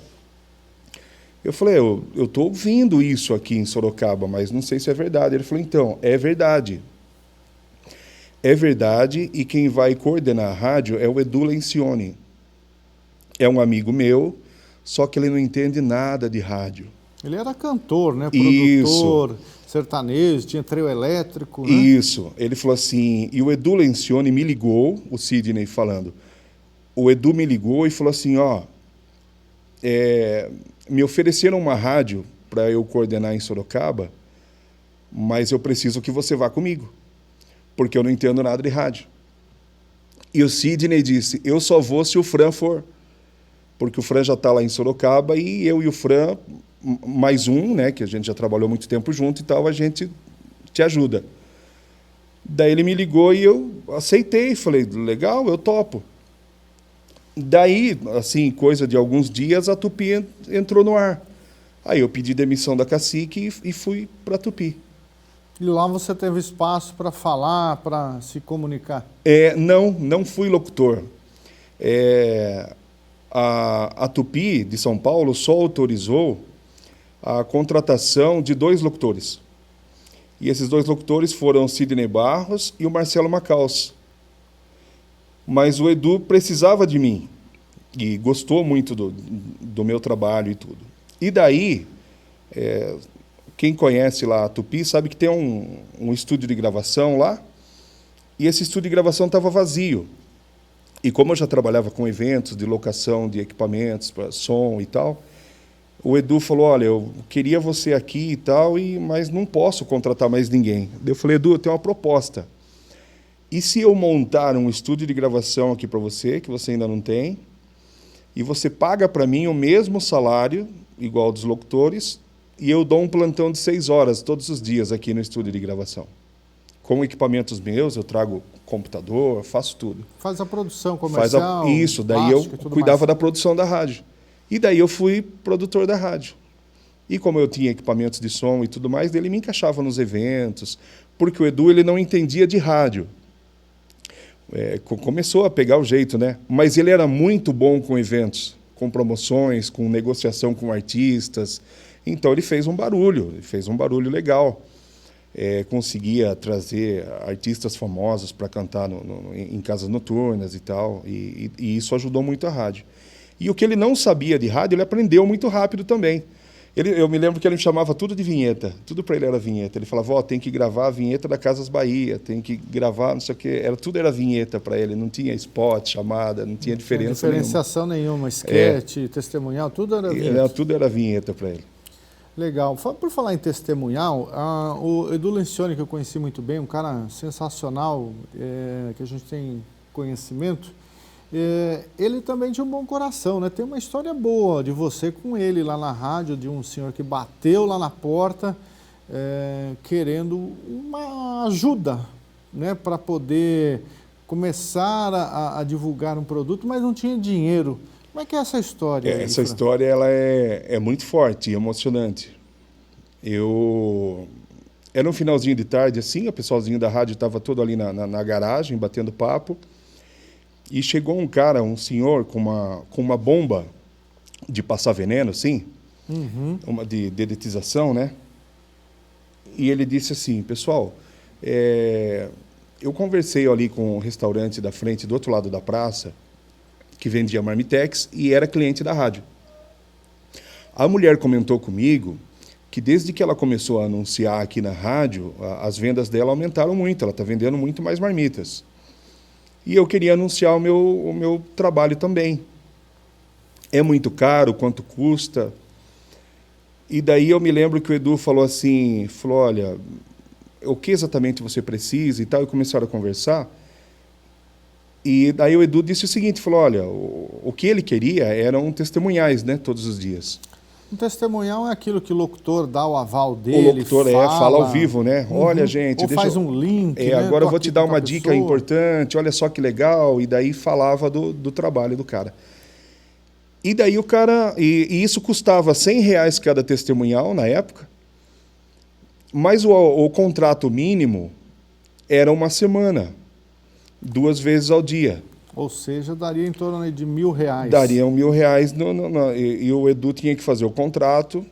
Eu falei, eu estou ouvindo isso aqui em Sorocaba, mas não sei se é verdade. Ele falou, então, é verdade. É verdade, e quem vai coordenar a rádio é o Edu Lencioni. É um amigo meu, só que ele não entende nada de rádio. Ele era cantor, né? Produtor, isso. Sertanejo, tinha trio elétrico, né? Isso. Ele falou assim, e o Edu Lencioni me ligou, o Sidney falando, o Edu me ligou e falou assim, me ofereceram uma rádio para eu coordenar em Sorocaba, mas eu preciso que você vá comigo, porque eu não entendo nada de rádio. E o Sidney disse, eu só vou se o Fran for, porque o Fran já está lá em Sorocaba e eu e o Fran, mais um, né, que a gente já trabalhou muito tempo junto e tal, a gente te ajuda. Daí ele me ligou e eu aceitei, falei, legal, eu topo. Daí, assim, coisa de alguns dias, a Tupi entrou no ar. Aí eu pedi demissão da Cacique e fui para a Tupi. E lá você teve espaço para falar, para se comunicar? Não fui locutor. A Tupi de São Paulo só autorizou a contratação de 2 locutores. E esses 2 locutores foram o Sidney Barros e o Marcelo Macaus. Mas o Edu precisava de mim e gostou muito do meu trabalho e tudo. E daí, quem conhece lá a Tupi sabe que tem um estúdio de gravação lá, e esse estúdio de gravação estava vazio. E como eu já trabalhava com eventos de locação de equipamentos para som e tal, o Edu falou, olha, eu queria você aqui e tal, mas não posso contratar mais ninguém. Eu falei, Edu, eu tenho uma proposta. E se eu montar um estúdio de gravação aqui para você, que você ainda não tem, e você paga para mim o mesmo salário, igual dos locutores, e eu dou um plantão de 6 horas todos os dias aqui no estúdio de gravação. Com equipamentos meus, eu trago computador, faço tudo. Faz a produção comercial. Isso, daí eu cuidava da produção da rádio. E daí eu fui produtor da rádio. E como eu tinha equipamentos de som e tudo mais, ele me encaixava nos eventos, porque o Edu ele não entendia de rádio. Começou a pegar o jeito, né? Mas ele era muito bom com eventos, com promoções, com negociação com artistas. Então ele fez um barulho legal. Conseguia trazer artistas famosos para cantar em casas noturnas e tal, e isso ajudou muito a rádio. E o que ele não sabia de rádio, ele aprendeu muito rápido também. Eu me lembro que ele me chamava tudo de vinheta, tudo para ele era vinheta. Ele falava, tem que gravar a vinheta da Casas Bahia, tem que gravar, não sei o quê. Tudo era vinheta para ele, não tinha spot, chamada, não tinha diferença nenhuma. Diferenciação nenhuma, esquete, testemunhal, tudo era vinheta. Tudo era vinheta para ele. Legal. Por falar em testemunhal, o Edu Lencioni, que eu conheci muito bem, um cara sensacional, que a gente tem conhecimento, ele também tinha um bom coração, né? Tem uma história boa de você com ele lá na rádio, de um senhor que bateu lá na porta, querendo uma ajuda, né? Para poder começar a divulgar um produto, mas não tinha dinheiro. Como é que é essa história? Essa história ela é muito forte e emocionante. Era um finalzinho de tarde, assim, o pessoalzinho da rádio estava todo ali na garagem, batendo papo, e chegou um cara, um senhor, com uma bomba de passar veneno, assim, uma de dedetização, né? E ele disse assim, pessoal, eu conversei ali com um restaurante da frente, do outro lado da praça, que vendia marmitex e era cliente da rádio. A mulher comentou comigo que desde que ela começou a anunciar aqui na rádio, as vendas dela aumentaram muito, ela está vendendo muito mais marmitas. E eu queria anunciar o meu trabalho também. É muito caro, quanto custa? E daí eu me lembro que o Edu falou assim, olha, o que exatamente você precisa e tal, e começaram a conversar. E daí o Edu disse o seguinte, falou, olha, o que ele queria eram testemunhais, né, todos os dias. Um testemunhal é aquilo que o locutor dá o aval dele, o locutor fala ao vivo, né? Olha, gente... Ou faz um link, né? Agora eu vou te dar uma dica importante, olha só que legal, e daí falava do trabalho do cara. E daí o cara... E isso custava R$100 cada testemunhal na época, mas o contrato mínimo era uma semana, 2 vezes ao dia. Ou seja, daria em torno de R$1.000. Daria R$1.000 e o Edu tinha que fazer o contrato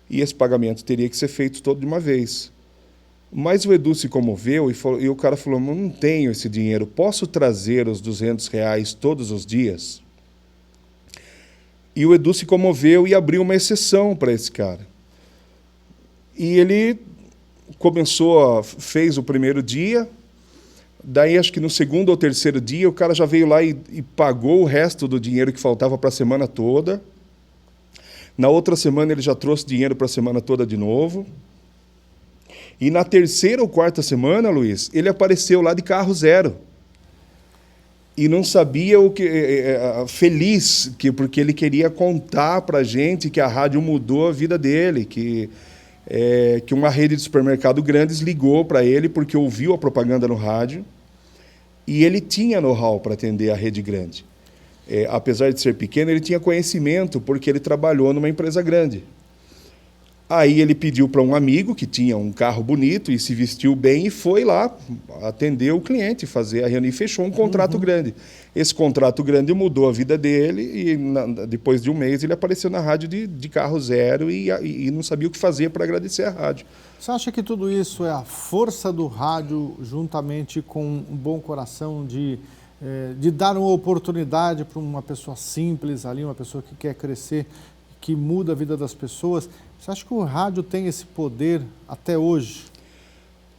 e esse pagamento teria que ser feito todo de uma vez. Mas o Edu se comoveu e o cara falou, não tenho esse dinheiro, posso trazer os R$200 todos os dias? E o Edu se comoveu e abriu uma exceção para esse cara. E ele fez o primeiro dia. Daí, acho que no segundo ou terceiro dia, o cara já veio lá e pagou o resto do dinheiro que faltava para a semana toda. Na outra semana, ele já trouxe dinheiro para a semana toda de novo. E na terceira ou quarta semana, Luiz, ele apareceu lá de carro zero. E não sabia o que... feliz, porque ele queria contar para a gente que a rádio mudou a vida dele, que uma rede de supermercado grandes ligou para ele porque ouviu a propaganda no rádio. E ele tinha know-how para atender a rede grande. Apesar de ser pequeno, ele tinha conhecimento, porque ele trabalhou numa empresa grande. Aí ele pediu para um amigo que tinha um carro bonito e se vestiu bem e foi lá atender o cliente, fazer a reunião e fechou um contrato grande. Esse contrato grande mudou a vida dele e depois de um mês ele apareceu na rádio de carro zero e não sabia o que fazer para agradecer a rádio. Você acha que tudo isso é a força do rádio juntamente com um bom coração de dar uma oportunidade para uma pessoa simples ali, uma pessoa que quer crescer, que muda a vida das pessoas? Você acha que o rádio tem esse poder até hoje?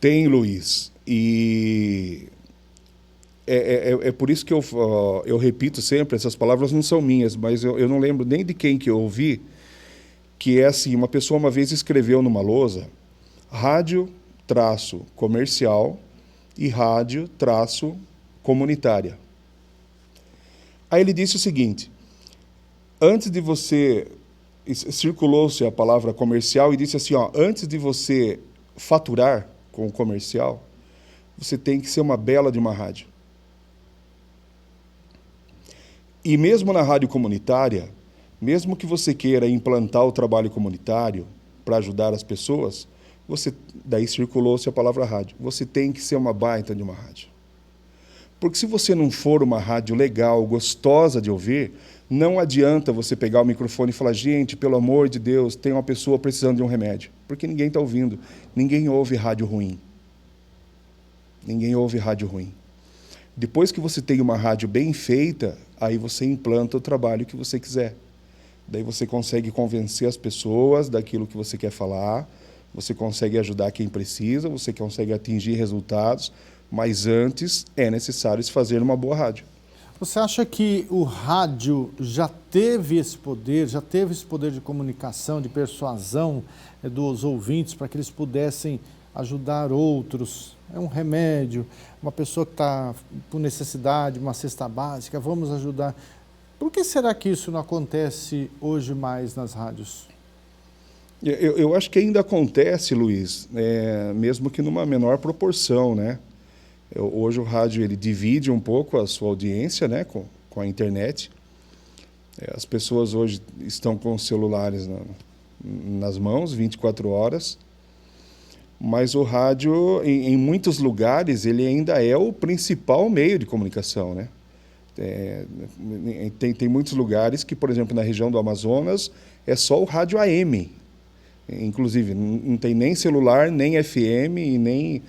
Tem, Luiz. E é por isso que eu repito sempre, essas palavras não são minhas, mas eu não lembro nem de quem que eu ouvi, que é assim, uma pessoa uma vez escreveu numa lousa, rádio-comercial e rádio-comunitária. Aí ele disse o seguinte, antes de você... Circulou-se a palavra comercial e disse assim, antes de você faturar com o comercial, você tem que ser uma bela de uma rádio. E mesmo na rádio comunitária, mesmo que você queira implantar o trabalho comunitário para ajudar as pessoas, daí circulou-se a palavra rádio, você tem que ser uma baita de uma rádio. Porque se você não for uma rádio legal, gostosa de ouvir, não adianta você pegar o microfone e falar, gente, pelo amor de Deus, tem uma pessoa precisando de um remédio. Porque ninguém está ouvindo. Ninguém ouve rádio ruim. Ninguém ouve rádio ruim. Depois que você tem uma rádio bem feita, aí você implanta o trabalho que você quiser. Daí você consegue convencer as pessoas daquilo que você quer falar, você consegue ajudar quem precisa, você consegue atingir resultados, mas antes é necessário se fazer uma boa rádio. Você acha que o rádio já teve esse poder de comunicação, de persuasão dos ouvintes para que eles pudessem ajudar outros é um remédio, uma pessoa que está por necessidade, uma cesta básica, vamos ajudar. Por que será que isso não acontece hoje mais nas rádios? Eu acho que ainda acontece, Luiz, mesmo que numa menor proporção, né? Hoje o rádio ele divide um pouco a sua audiência, né, com a internet. As pessoas hoje estão com os celulares nas mãos, 24 horas. Mas o rádio, em muitos lugares, ele ainda é o principal meio de comunicação, né? Tem muitos lugares que, por exemplo, na região do Amazonas, é só o rádio AM. Inclusive, não tem nem celular, nem FM, e nem,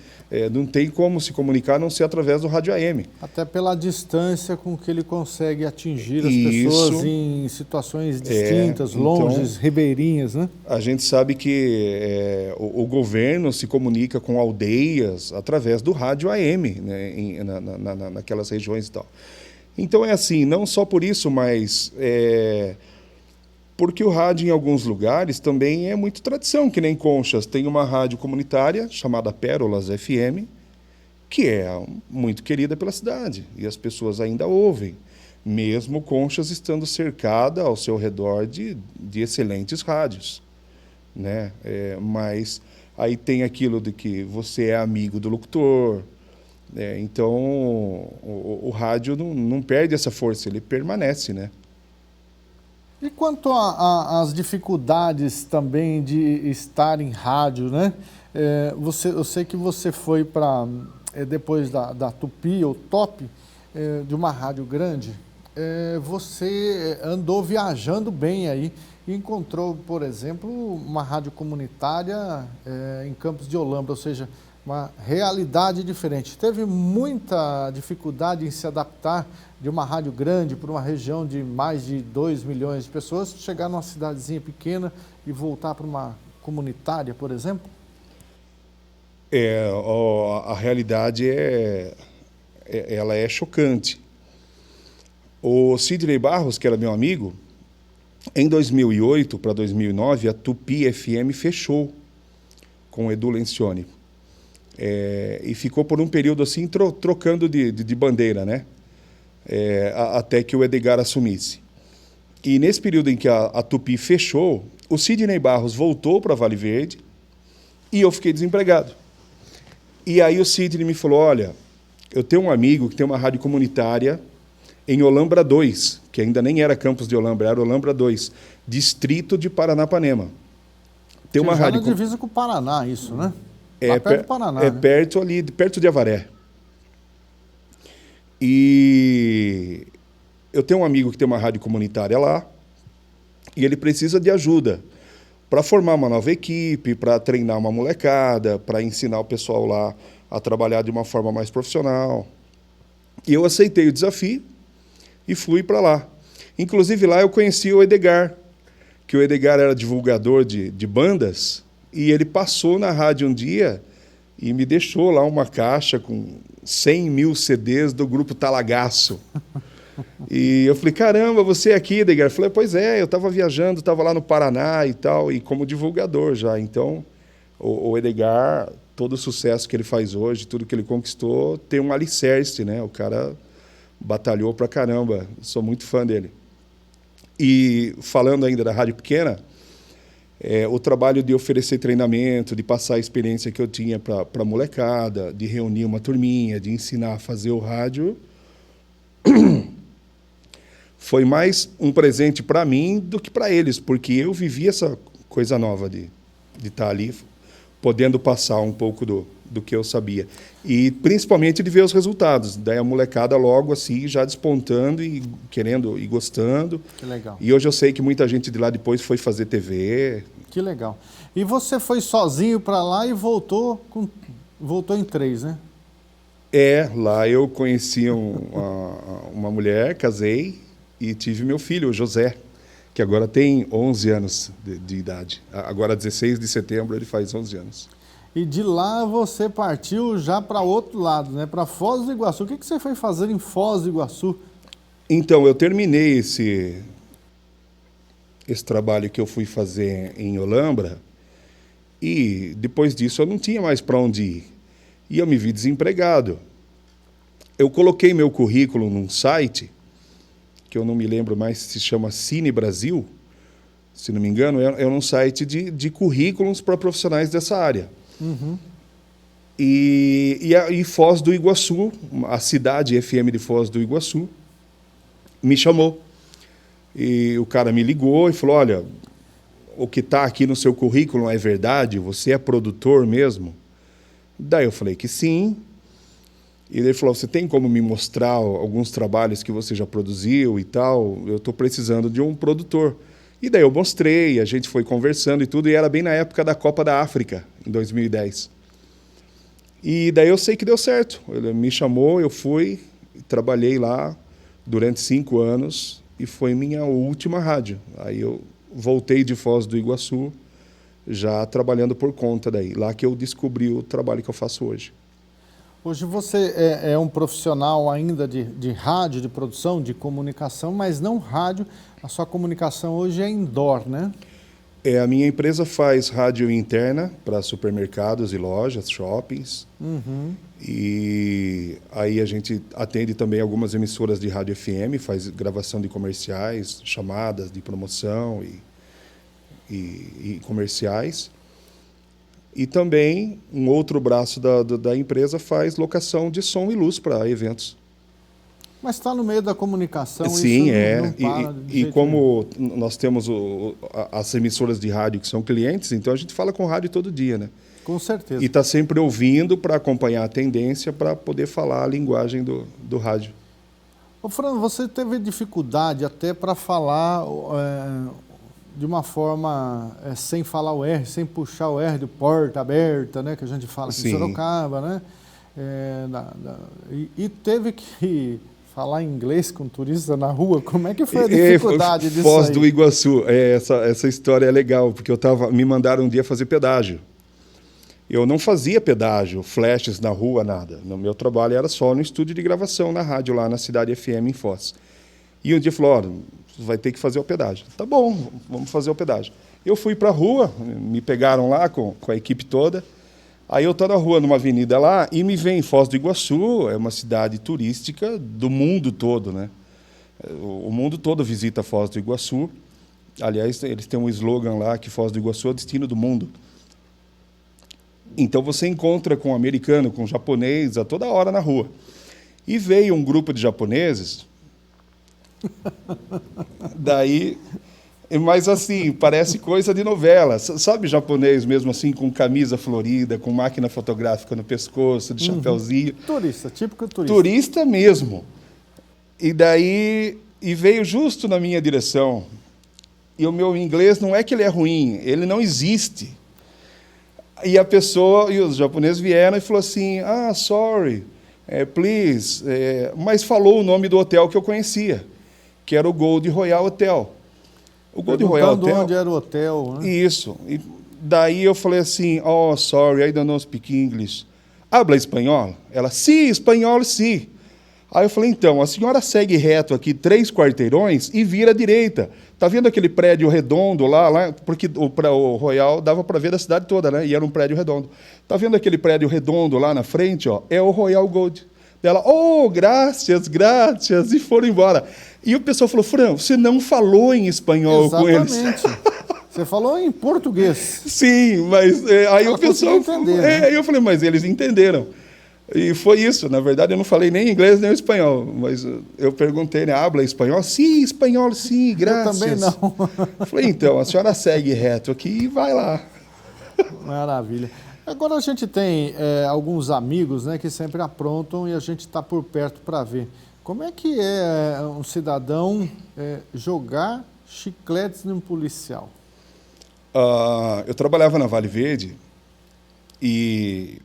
não tem como se comunicar a não ser através do rádio AM. Até pela distância com que ele consegue atingir as pessoas em situações distintas, longes, então, ribeirinhas, né? A gente sabe que o governo se comunica com aldeias através do rádio AM, né, naquelas regiões e tal. Então é assim, não só por isso, mas porque o rádio em alguns lugares também é muito tradição, que nem Conchas. Tem uma rádio comunitária chamada Pérolas FM, que é muito querida pela cidade, e as pessoas ainda ouvem, mesmo Conchas estando cercada ao seu redor de excelentes rádios, né? Mas aí tem aquilo de que você é amigo do locutor, então o rádio não perde essa força, ele permanece, né? E quanto às dificuldades também de estar em rádio, né? Eu sei que você foi para, depois da Tupi, ou Top, de uma rádio grande, você andou viajando bem aí e encontrou, por exemplo, uma rádio comunitária em Campos de Holambra, ou seja, uma realidade diferente. Teve muita dificuldade em se adaptar de uma rádio grande para uma região de mais de 2 milhões de pessoas, chegar numa cidadezinha pequena e voltar para uma comunitária, por exemplo? A realidade ela é chocante. O Sidney Barros, que era meu amigo, em 2008 para 2009, a Tupi FM fechou com o Edu Lencioni. E ficou por um período assim, trocando de bandeira, né? Até que o Edgar assumisse. E nesse período em que a Tupi fechou, o Sidney Barros voltou para Vale Verde e eu fiquei desempregado. E aí o Sidney me falou, olha, eu tenho um amigo que tem uma rádio comunitária em Olambra 2, que ainda nem era Campos de Olambra, era Olambra 2, distrito de Paranapanema. Tem uma rádio na divisa com o Paraná, isso, né? Lá perto do Paraná, né? Perto de Avaré. E eu tenho um amigo que tem uma rádio comunitária lá e ele precisa de ajuda para formar uma nova equipe, para treinar uma molecada, para ensinar o pessoal lá a trabalhar de uma forma mais profissional. E eu aceitei o desafio e fui para lá. Inclusive lá eu conheci o Edgar, que o Edgar era divulgador de bandas, e ele passou na rádio um dia e me deixou lá uma caixa com 100 mil CDs do grupo Talagaço. E eu falei, caramba, você é aqui, Edgar? Eu falei, pois é, eu estava viajando, estava lá no Paraná e tal, e como divulgador já. Então, o Edgar, todo o sucesso que ele faz hoje, tudo que ele conquistou, tem um alicerce, né? O cara batalhou pra caramba, sou muito fã dele. E falando ainda da rádio pequena, o trabalho de oferecer treinamento, de passar a experiência que eu tinha para a molecada, de reunir uma turminha, de ensinar a fazer o rádio, foi mais um presente para mim do que para eles, porque eu vivi essa coisa nova de estar ali, podendo passar um pouco do que eu sabia. E principalmente de ver os resultados. Daí a molecada logo assim, já despontando e querendo e gostando. Que legal. E hoje eu sei que muita gente de lá depois foi fazer TV. Que legal. E você foi sozinho para lá e voltou em 3, né? Lá eu conheci uma mulher, casei e tive meu filho, o José, que agora tem 11 anos de idade. Agora, 16 de setembro, ele faz 11 anos. E de lá você partiu já para outro lado, né? Para Foz do Iguaçu. O que você foi fazer em Foz do Iguaçu? Então, eu terminei esse trabalho que eu fui fazer em Olambra e depois disso eu não tinha mais para onde ir. E eu me vi desempregado. Eu coloquei meu currículo num site, que eu não me lembro mais se chama Cine Brasil, se não me engano, é um site de currículos para profissionais dessa área. Uhum. E Foz do Iguaçu, a cidade FM de Foz do Iguaçu, me chamou. E o cara me ligou e falou, olha, o que está aqui no seu currículo é verdade? Você é produtor mesmo? Daí eu falei que sim. E ele falou, você tem como me mostrar alguns trabalhos que você já produziu e tal? Eu estou precisando de um produtor. E daí eu mostrei, a gente foi conversando e tudo, e era bem na época da Copa da África, em 2010. E daí eu sei que deu certo. Ele me chamou, eu fui, trabalhei lá durante 5 anos, e foi minha última rádio. Aí eu voltei de Foz do Iguaçu, já trabalhando por conta daí. Lá que eu descobri o trabalho que eu faço hoje. Hoje você é um profissional ainda de rádio, de produção, de comunicação, mas não rádio. A sua comunicação hoje é indoor, né? A minha empresa faz rádio interna para supermercados e lojas, shoppings. Uhum. E aí a gente atende também algumas emissoras de rádio FM, faz gravação de comerciais, chamadas de promoção e comerciais. E também um outro braço da empresa faz locação de som e luz para eventos. Mas está no meio da comunicação, sim, isso não para de E jeito como nós temos as emissoras de rádio que são clientes, então a gente fala com rádio todo dia, né? Com certeza. E está sempre ouvindo para acompanhar a tendência, para poder falar a linguagem do rádio. Ô, Fran, você teve dificuldade até para falar de uma forma sem falar o R, sem puxar o R de porta aberta, né? Que a gente fala aqui em Sorocaba, né? E teve que falar inglês com turista na rua. Como é que foi a dificuldade disso Foz aí? do Iguaçu. Essa história é legal, porque me mandaram um dia fazer pedágio. Eu não fazia pedágio, flashes na rua, nada. No meu trabalho era só no estúdio de gravação, na rádio, lá na Cidade FM, em Foz. E um dia falou, olha, você vai ter que fazer o pedágio. Tá bom, vamos fazer o pedágio. Eu fui para a rua, me pegaram lá com a equipe toda. Aí eu estou na rua, numa avenida lá, e me vem Foz do Iguaçu, é uma cidade turística do mundo todo, né? O mundo todo visita Foz do Iguaçu. Aliás, eles têm um slogan lá, que Foz do Iguaçu é o destino do mundo. Então você encontra com americano, com japonês, a toda hora na rua. E veio um grupo de japoneses, daí... Mas assim, parece coisa de novela. Sabe japonês mesmo assim, com camisa florida, com máquina fotográfica no pescoço, de chapéuzinho? Turista, típico turista. Turista mesmo. E daí veio justo na minha direção. E o meu inglês não é que ele é ruim, ele não existe. E os japoneses vieram e falou assim, sorry, please. Mas falou o nome do hotel que eu conhecia, que era o Gold Royal Hotel. O Gold Royal Hotel. Onde era o hotel, né? Isso. E daí eu falei assim, sorry, I don't know speak English. Habla espanhol? Ela, sim, espanhol, sim. Aí eu falei, então, a senhora segue reto aqui 3 quarteirões e vira à direita. Tá vendo aquele prédio redondo lá? Porque o Royal dava para ver da cidade toda, né? E era um prédio redondo. Tá vendo aquele prédio redondo lá na frente, ó? É o Royal Gold. Ela, graças, graças, e foram embora. E o pessoal falou, Fran, você não falou em espanhol. Exatamente. Com eles. Você falou em português. Sim, mas aí ela o pessoal... entender, né? Eu falei, mas eles entenderam. E foi isso, na verdade eu não falei nem inglês nem espanhol, mas eu perguntei, né, habla espanhol? Sim, espanhol, sim, graças. Eu também não. Eu falei, então, a senhora segue reto aqui e vai lá. Maravilha. Agora a gente tem alguns amigos, né, que sempre aprontam e a gente está por perto para ver. Como é que é um cidadão jogar chicletes num policial? Eu trabalhava na Vale Verde e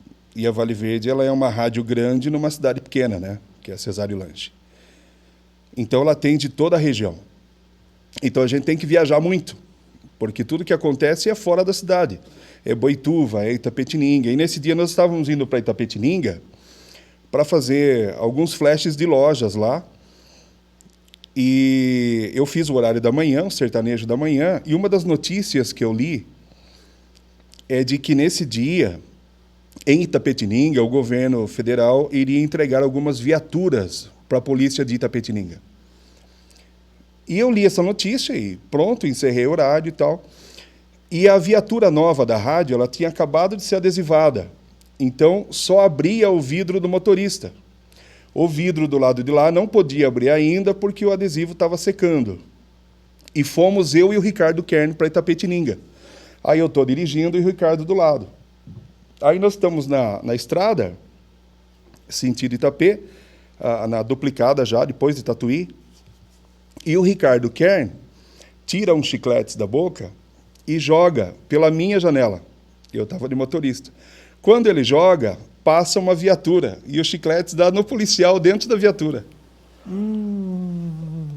a Vale Verde ela é uma rádio grande numa cidade pequena, né, que é Cesário Lange. Então ela atende toda a região. Então a gente tem que viajar muito, porque tudo que acontece é fora da cidade. É Boituva, é Itapetininga. E nesse dia nós estávamos indo para Itapetininga para fazer alguns flashes de lojas lá. E eu fiz o horário da manhã, o sertanejo da manhã, e uma das notícias que eu li é de que nesse dia em Itapetininga, o governo federal iria entregar algumas viaturas para a polícia de Itapetininga. E eu li essa notícia e pronto, encerrei o horário e tal. E a viatura nova da rádio, ela tinha acabado de ser adesivada. Então, só abria o vidro do motorista. O vidro do lado de lá não podia abrir ainda porque o adesivo estava secando. E fomos eu e o Ricardo Kern para Itapetininga. Aí eu estou dirigindo e o Ricardo do lado. Aí nós estamos na estrada, sentido Itapê, na duplicada já, depois de Tatuí. E o Ricardo Kern tira uns chicletes da boca e joga pela minha janela. Eu estava de motorista. Quando ele joga, passa uma viatura e os chicletes dão no policial dentro da viatura.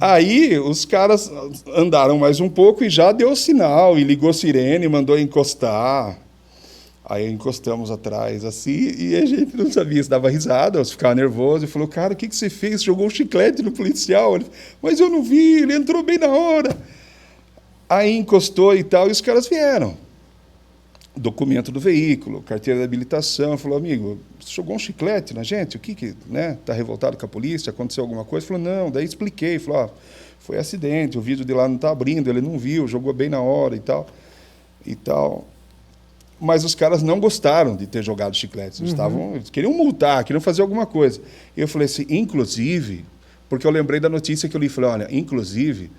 Aí os caras andaram mais um pouco e já deu sinal, e ligou sirene, mandou encostar. Aí encostamos atrás, assim, e a gente não sabia se dava risada, ou se ficava nervoso, e falou, cara, o que você fez? Jogou um chiclete no policial? Ele, mas eu não vi, ele entrou bem na hora. Aí encostou e tal, e os caras vieram. Documento do veículo, carteira de habilitação, falou, amigo, você jogou um chiclete na gente? O que né? Tá revoltado com a polícia? Aconteceu alguma coisa? Falou, não, daí expliquei, falou, foi acidente, o vidro de lá não está abrindo, ele não viu, jogou bem na hora e tal. Mas os caras não gostaram de ter jogado chicletes, eles queriam multar, queriam fazer alguma coisa. Eu falei assim, inclusive, porque eu lembrei da notícia que eu li, falei, olha, inclusive,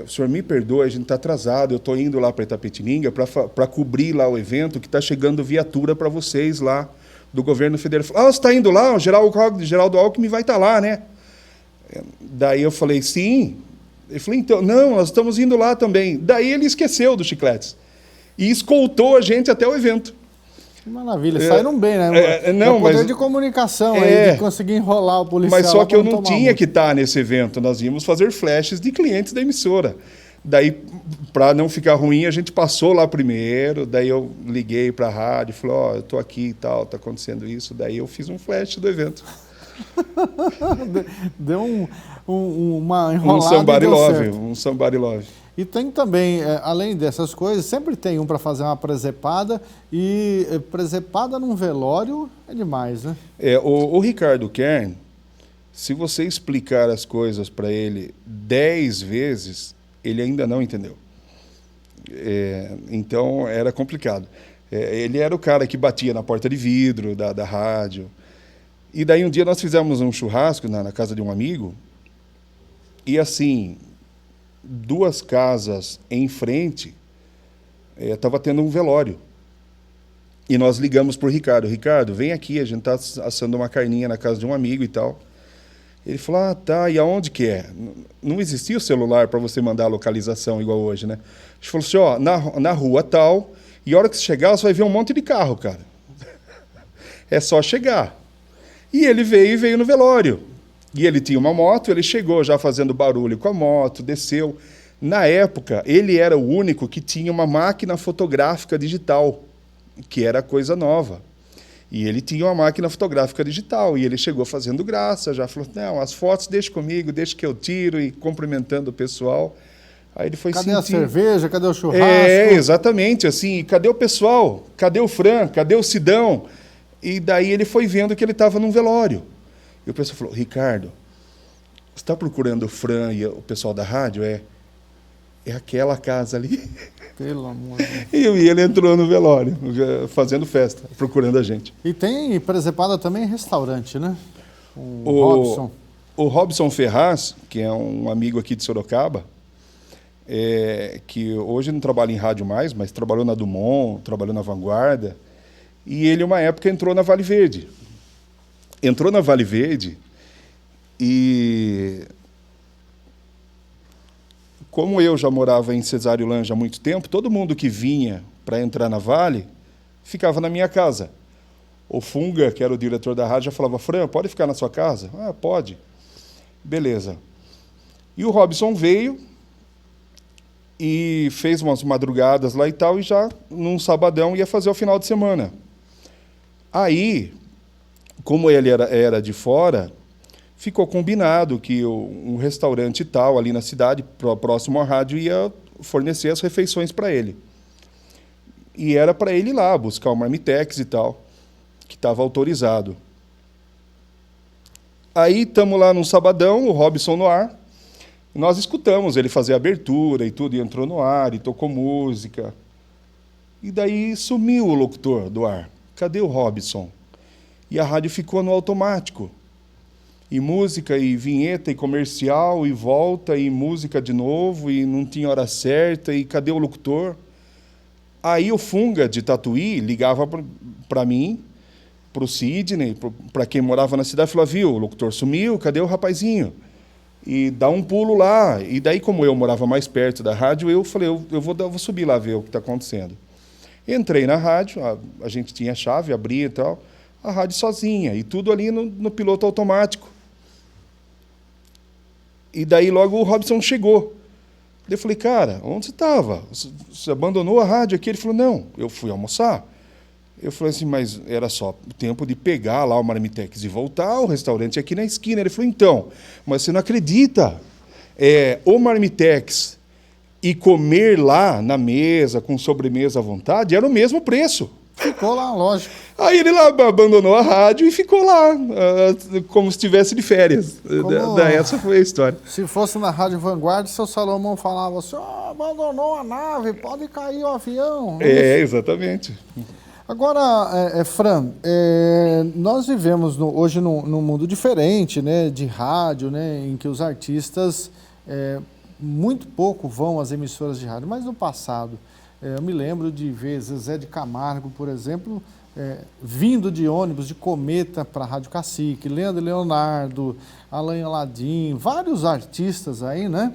o senhor me perdoa, a gente está atrasado, eu estou indo lá para Itapetininga para cobrir lá o evento, que está chegando viatura para vocês lá, do governo federal. Falei, você está indo lá? O Geraldo Alckmin vai estar lá, né? Daí eu falei, sim. Ele falou, então, não, nós estamos indo lá também. Daí ele esqueceu dos chicletes. E escoltou a gente até o evento. Que maravilha, saíram bem, né? Não, poder de comunicação aí, de conseguir enrolar o policial. Mas só que eu não tinha que estar nesse evento, nós íamos fazer flashes de clientes da emissora. Daí, para não ficar ruim, a gente passou lá primeiro, daí eu liguei para a rádio, falei, eu estou aqui e tal, está acontecendo isso, daí eu fiz um flash do evento. Deu uma enrolada. Um somebody love. E tem também, além dessas coisas, sempre tem um para fazer uma presepada, e presepada num velório é demais, né? O Ricardo Kern, se você explicar as coisas para ele 10 vezes, ele ainda não entendeu. Então, era complicado. Ele era o cara que batia na porta de vidro da rádio. E daí um dia nós fizemos um churrasco na casa de um amigo, e assim, 2 casas em frente, estava tendo um velório. E nós ligamos para o Ricardo. Ricardo, vem aqui, a gente está assando uma carninha na casa de um amigo e tal. Ele falou, tá, e aonde que é? Não existia o celular para você mandar a localização igual hoje, né? A gente falou assim, na rua tal, e a hora que você chegar, você vai ver um monte de carro, cara. É só chegar. E ele veio no velório. E ele tinha uma moto, ele chegou já fazendo barulho com a moto, desceu. Na época, ele era o único que tinha uma máquina fotográfica digital, que era coisa nova. E ele tinha uma máquina fotográfica digital, e ele chegou fazendo graça, já falou, não, as fotos deixa comigo, deixa que eu tiro, e cumprimentando o pessoal. Aí ele foi Cadê a cerveja? Cadê o churrasco? Exatamente, assim, cadê o pessoal? Cadê o Fran? Cadê o Sidão? E daí ele foi vendo que ele estava num velório. E o pessoal falou, Ricardo, você está procurando o Fran e o pessoal da rádio? É aquela casa ali. Pelo amor de Deus. E ele entrou no velório, fazendo festa, procurando a gente. E tem presepada também em restaurante, né? O Robson. O Robson Ferraz, que é um amigo aqui de Sorocaba, que hoje não trabalha em rádio mais, mas trabalhou na Dumont, trabalhou na Vanguarda, e ele, uma época, entrou na Vale Verde. Entrou na Vale Verde e, como eu já morava em Cesário Lange há muito tempo, todo mundo que vinha para entrar na Vale ficava na minha casa. O Funga, que era o diretor da rádio, já falava, Fran, pode ficar na sua casa? Ah, pode. Beleza. E o Robson veio e fez umas madrugadas lá e tal, e já, num sabadão, ia fazer o final de semana. Aí, como ele era de fora, ficou combinado que um restaurante tal, ali na cidade, próximo à rádio, ia fornecer as refeições para ele. E era para ele ir lá, buscar o marmitex e tal. que estava autorizado. Aí estamos lá num sabadão, o Robson no ar, nós escutamos ele fazer a abertura e tudo, e entrou no ar, e tocou música. E daí sumiu o locutor do ar. Cadê o Robson? E a rádio ficou no automático. E música, e vinheta, e comercial, e volta, e música de novo, e não tinha hora certa, e cadê o locutor? Aí o Funga, de Tatuí, ligava para mim, para o Sidney, para quem morava na cidade, falou, viu, o locutor sumiu, cadê o rapazinho? E dá um pulo lá. E daí, como eu morava mais perto da rádio, eu falei, eu vou subir lá ver o que está acontecendo. Entrei na rádio, a gente tinha chave, abria e tal, a rádio sozinha, e tudo ali no piloto automático. E daí logo o Robson chegou. Eu falei, cara, onde você estava? Você abandonou a rádio aqui? Ele falou, não, eu fui almoçar. Eu falei assim, mas era só o tempo de pegar lá o Marmitex e voltar, o restaurante aqui na esquina. Ele falou, então, mas você não acredita. O Marmitex e comer lá na mesa, com sobremesa à vontade, era o mesmo preço. Ficou lá, lógico. Aí ele lá abandonou a rádio e ficou lá, como se estivesse de férias. Essa foi a história. Se fosse na Rádio Vanguarda, seu Salomão falava assim, abandonou a nave, pode cair o avião. Exatamente. Agora, Fran, nós vivemos hoje num mundo diferente, né, de rádio, né, em que os artistas muito pouco vão às emissoras de rádio, mas no passado, eu me lembro de ver Zezé de Camargo, por exemplo, vindo de ônibus, de cometa para a Rádio Cacique, Leandro e Leonardo, Alain Aladim, vários artistas aí, né,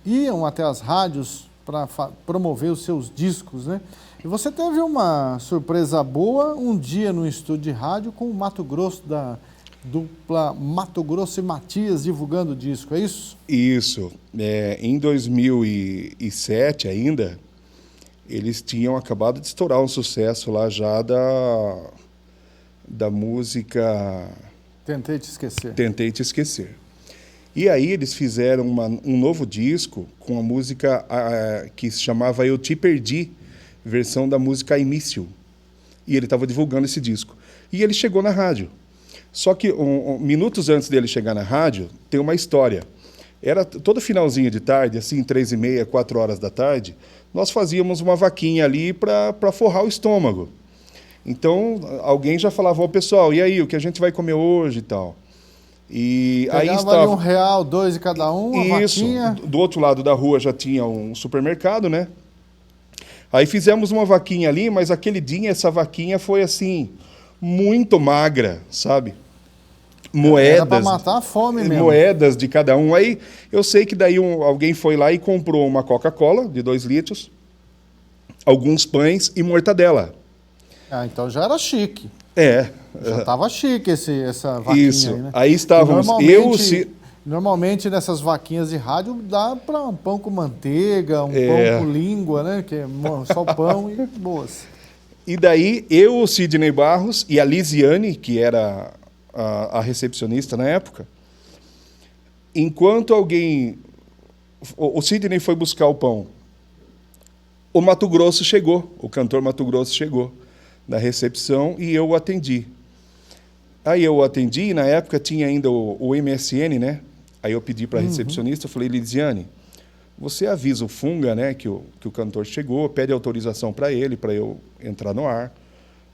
iam até as rádios para promover os seus discos, né? E você teve uma surpresa boa um dia no estúdio de rádio com o Mato Grosso, da dupla Mato Grosso e Matias, divulgando o disco, é isso? Isso. Em 2007 ainda, eles tinham acabado de estourar um sucesso lá já da música... Tentei Te Esquecer. Tentei Te Esquecer. E aí eles fizeram um novo disco com a música que se chamava Eu Te Perdi, versão da música Início. E ele estava divulgando esse disco. E ele chegou na rádio. Só que minutos antes dele chegar na rádio, tem uma história. Era todo finalzinho de tarde, assim, 3h30, 4 horas da tarde, nós fazíamos uma vaquinha ali para forrar o estômago. Então, alguém já falava, pessoal, e aí, o que a gente vai comer hoje e tal? E pegava aí estava ali R$1, R$2 de cada um, a vaquinha. Do outro lado da rua já tinha um supermercado, né? Aí fizemos uma vaquinha ali, mas aquele dia essa vaquinha foi assim, muito magra, sabe? Moedas. Era para matar a fome mesmo. Moedas de cada um. Aí eu sei que daí alguém foi lá e comprou uma Coca-Cola de 2 litros, alguns pães e mortadela. Então já era chique. Já estava chique essa vaquinha. Isso. Aí, né? Aí estávamos Normalmente nessas vaquinhas de rádio dá para um pão com manteiga, um pão com língua, né? Que é só pão e boas. E daí eu, o Sidney Barros e a Lisiane, que era a recepcionista na época, enquanto o Sidney foi buscar o pão, o Mato Grosso chegou, o cantor Mato Grosso chegou na recepção e eu o atendi. Aí eu o atendi e na época tinha ainda o MSN, né? Aí eu pedi para a recepcionista, eu falei, Lisiane, você avisa o Funga, né, que o cantor chegou, pede autorização para ele, para eu entrar no ar.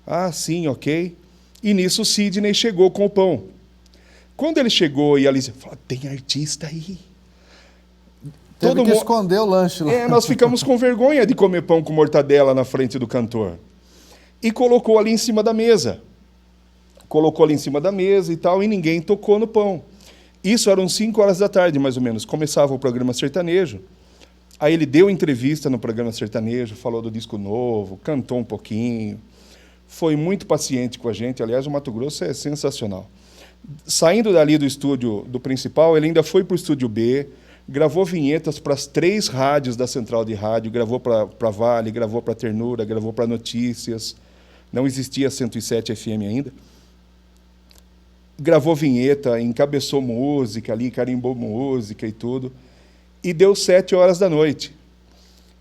Ah, sim, ok. E nisso o Sidney chegou com o pão. Quando ele chegou e a Lisiane falou, tem artista aí. Teve que esconder o lanche lá. Nós ficamos com vergonha de comer pão com mortadela na frente do cantor. E colocou ali em cima da mesa. Colocou ali em cima da mesa e tal, e ninguém tocou no pão. Isso eram 5 horas da tarde, mais ou menos. Começava o programa sertanejo. Aí ele deu entrevista no programa sertanejo, falou do disco novo, cantou um pouquinho. Foi muito paciente com a gente. Aliás, o Mato Grosso é sensacional. Saindo dali do estúdio do principal, ele ainda foi para o estúdio B, gravou vinhetas para as 3 rádios da central de rádio, gravou para Vale, gravou para Ternura, gravou para Notícias. Não existia 107 FM ainda. Gravou vinheta, encabeçou música ali, carimbou música e tudo. E deu 7 horas da noite.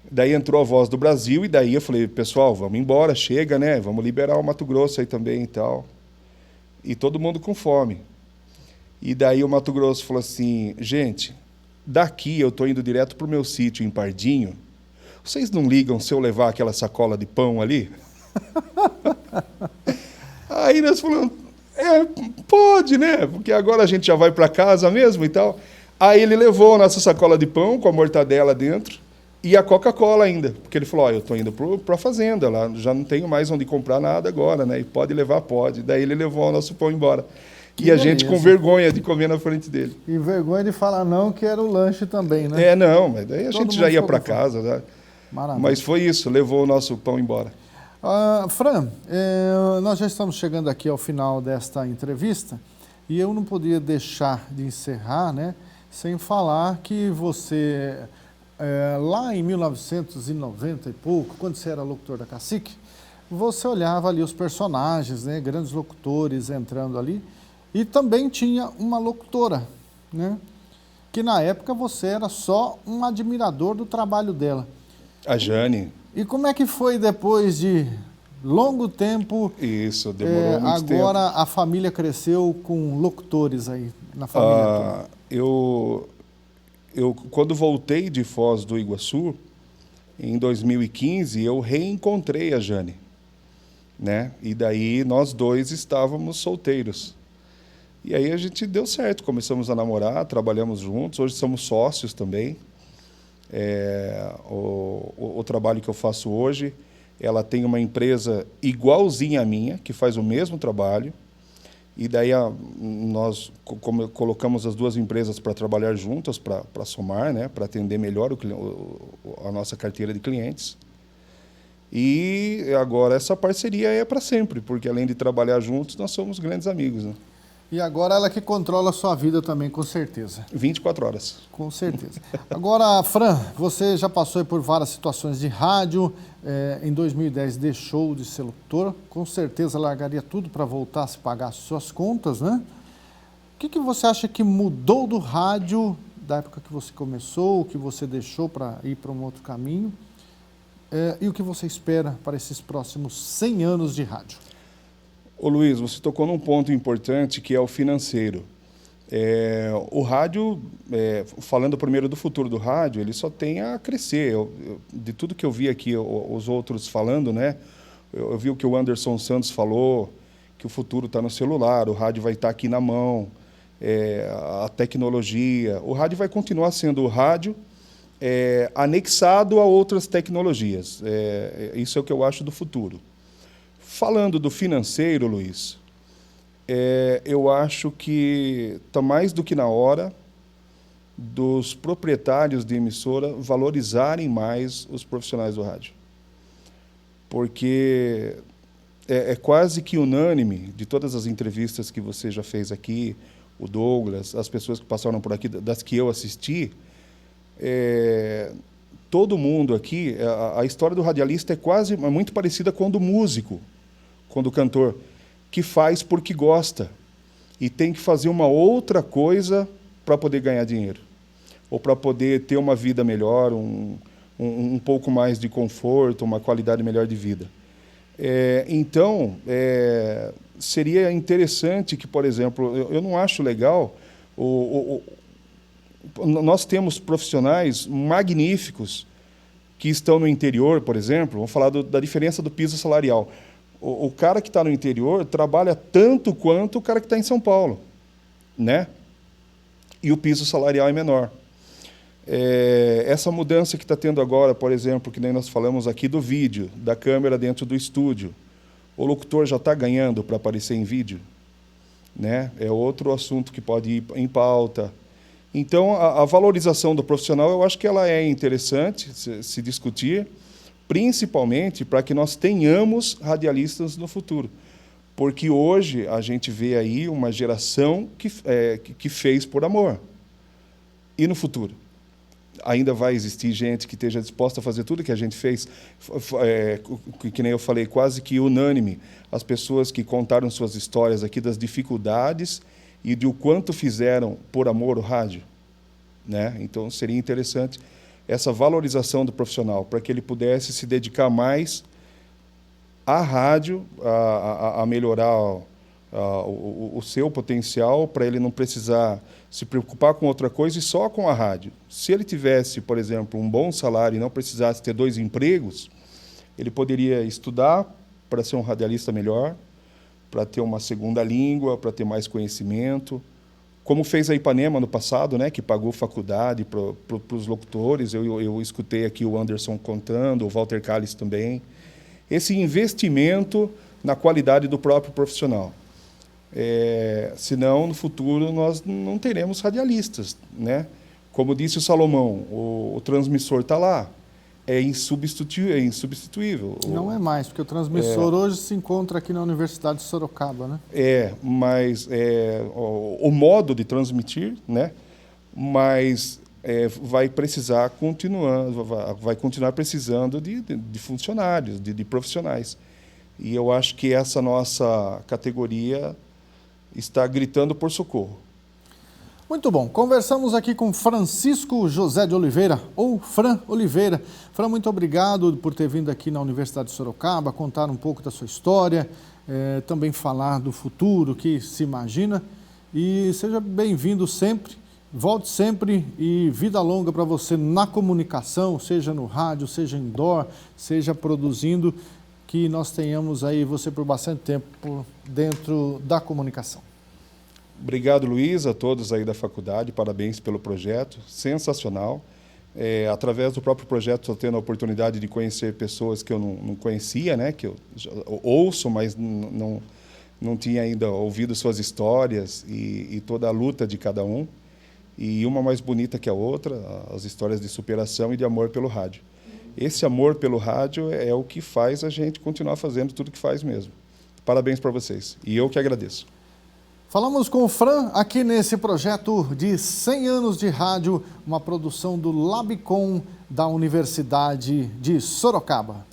Daí entrou a Voz do Brasil e daí eu falei, pessoal, vamos embora, chega, né? Vamos liberar o Mato Grosso aí também e tal. E todo mundo com fome. E daí o Mato Grosso falou assim, gente, daqui eu estou indo direto para o meu sítio em Pardinho. Vocês não ligam se eu levar aquela sacola de pão ali? Aí nós falamos, pode, né? Porque agora a gente já vai para casa mesmo e tal. Aí ele levou a nossa sacola de pão com a mortadela dentro e a Coca-Cola ainda. Porque ele falou, eu estou indo para a fazenda, lá já não tenho mais onde comprar nada agora, né? E pode levar, pode. Daí ele levou o nosso pão embora. E a gente com vergonha de comer na frente dele. E vergonha de falar não, que era o lanche também, né? Não, mas daí a gente já ia para casa. Né? Mas foi isso, levou o nosso pão embora. Fran, nós já estamos chegando aqui ao final desta entrevista e eu não podia deixar de encerrar, né, sem falar que você, lá em 1990 e pouco, quando você era locutor da Cacique, você olhava ali os personagens, né, grandes locutores entrando ali, e também tinha uma locutora, né, que na época você era só um admirador do trabalho dela. A Jane. E como é que foi depois de longo tempo? Isso, demorou muito tempo. Agora a família cresceu com locutores aí na família toda. Eu quando voltei de Foz do Iguaçu, em 2015, eu reencontrei a Jane, né? E daí nós dois estávamos solteiros. E aí a gente deu certo, começamos a namorar, trabalhamos juntos, hoje somos sócios também. O trabalho que eu faço hoje, ela tem uma empresa igualzinha à minha, que faz o mesmo trabalho, e daí nós colocamos as duas empresas para trabalhar juntas, para somar, né, para atender melhor a nossa carteira de clientes. E agora essa parceria é para sempre, porque além de trabalhar juntos, nós somos grandes amigos, né? E agora ela que controla a sua vida também, com certeza. 24 horas. Com certeza. Agora, Fran, você já passou por várias situações de rádio, em 2010 deixou de ser locutor, com certeza largaria tudo para voltar a se pagar as suas contas, né? O que você acha que mudou do rádio, da época que você começou, o que você deixou para ir para um outro caminho, e o que você espera para esses próximos 100 anos de rádio? Ô Luiz, você tocou num ponto importante que é o financeiro. O rádio, falando primeiro do futuro do rádio, ele só tem a crescer. De tudo que eu vi aqui, os outros falando, né? Eu vi o que o Anderson Santos falou, que o futuro está no celular, o rádio vai estar aqui na mão, a tecnologia. O rádio vai continuar sendo o rádio, anexado a outras tecnologias. Isso é o que eu acho do futuro. Falando do financeiro, Luiz, eu acho que está mais do que na hora dos proprietários de emissora valorizarem mais os profissionais do rádio. Porque é quase que unânime, de todas as entrevistas que você já fez aqui, o Douglas, as pessoas que passaram por aqui, das que eu assisti, todo mundo aqui, a história do radialista é muito parecida com a do músico, com o cantor, que faz porque gosta e tem que fazer uma outra coisa para poder ganhar dinheiro, ou para poder ter uma vida melhor, um pouco mais de conforto, uma qualidade melhor de vida. Então, seria interessante que, por exemplo, eu não acho legal, nós temos profissionais magníficos que estão no interior, por exemplo, vamos falar da diferença do piso salarial. O cara que está no interior trabalha tanto quanto o cara que está em São Paulo, né? E o piso salarial é menor. Essa mudança que está tendo agora, por exemplo, que nem nós falamos aqui do vídeo, da câmera dentro do estúdio, o locutor já está ganhando para aparecer em vídeo, né? É outro assunto que pode ir em pauta. Então, a valorização do profissional, eu acho que ela é interessante se discutir, principalmente para que nós tenhamos radialistas no futuro. Porque hoje a gente vê aí uma geração que fez por amor. E no futuro? Ainda vai existir gente que esteja disposta a fazer tudo que a gente fez, que nem eu falei, quase que unânime. As pessoas que contaram suas histórias aqui das dificuldades e de o quanto fizeram por amor o rádio, né? Então, seria interessante essa valorização do profissional, para que ele pudesse se dedicar mais à rádio, a melhorar o seu potencial, para ele não precisar se preocupar com outra coisa e só com a rádio. Se ele tivesse, por exemplo, um bom salário e não precisasse ter 2 empregos, ele poderia estudar para ser um radialista melhor, para ter uma segunda língua, para ter mais conhecimento, como fez a Ipanema no passado, né, que pagou faculdade para os locutores. Eu escutei aqui o Anderson contando, o Walter Calles também. Esse investimento na qualidade do próprio profissional. Senão, no futuro, nós não teremos radialistas, né? Como disse o Salomão, o transmissor está lá, é insubstituível. Não é mais, porque o transmissor hoje se encontra aqui na Universidade de Sorocaba, né? Mas o modo de transmitir, né? Mas vai continuar precisando de funcionários, de profissionais. E eu acho que essa nossa categoria está gritando por socorro. Muito bom. Conversamos aqui com Francisco José de Oliveira, ou Fran Oliveira. Fran, muito obrigado por ter vindo aqui na Universidade de Sorocaba, contar um pouco da sua história, também falar do futuro que se imagina. E seja bem-vindo sempre, volte sempre e vida longa para você na comunicação, seja no rádio, seja indoor, seja produzindo, que nós tenhamos aí você por bastante tempo dentro da comunicação. Obrigado, Luiz, a todos aí da faculdade, parabéns pelo projeto, sensacional. Através do próprio projeto, estou tendo a oportunidade de conhecer pessoas que eu não conhecia, né? Que eu ouço, mas não tinha ainda ouvido suas histórias e toda a luta de cada um. E uma mais bonita que a outra, as histórias de superação e de amor pelo rádio. Esse amor pelo rádio é o que faz a gente continuar fazendo tudo que faz mesmo. Parabéns para vocês. E eu que agradeço. Falamos com o Fran aqui nesse projeto de 100 anos de rádio, uma produção do Labicom da Universidade de Sorocaba.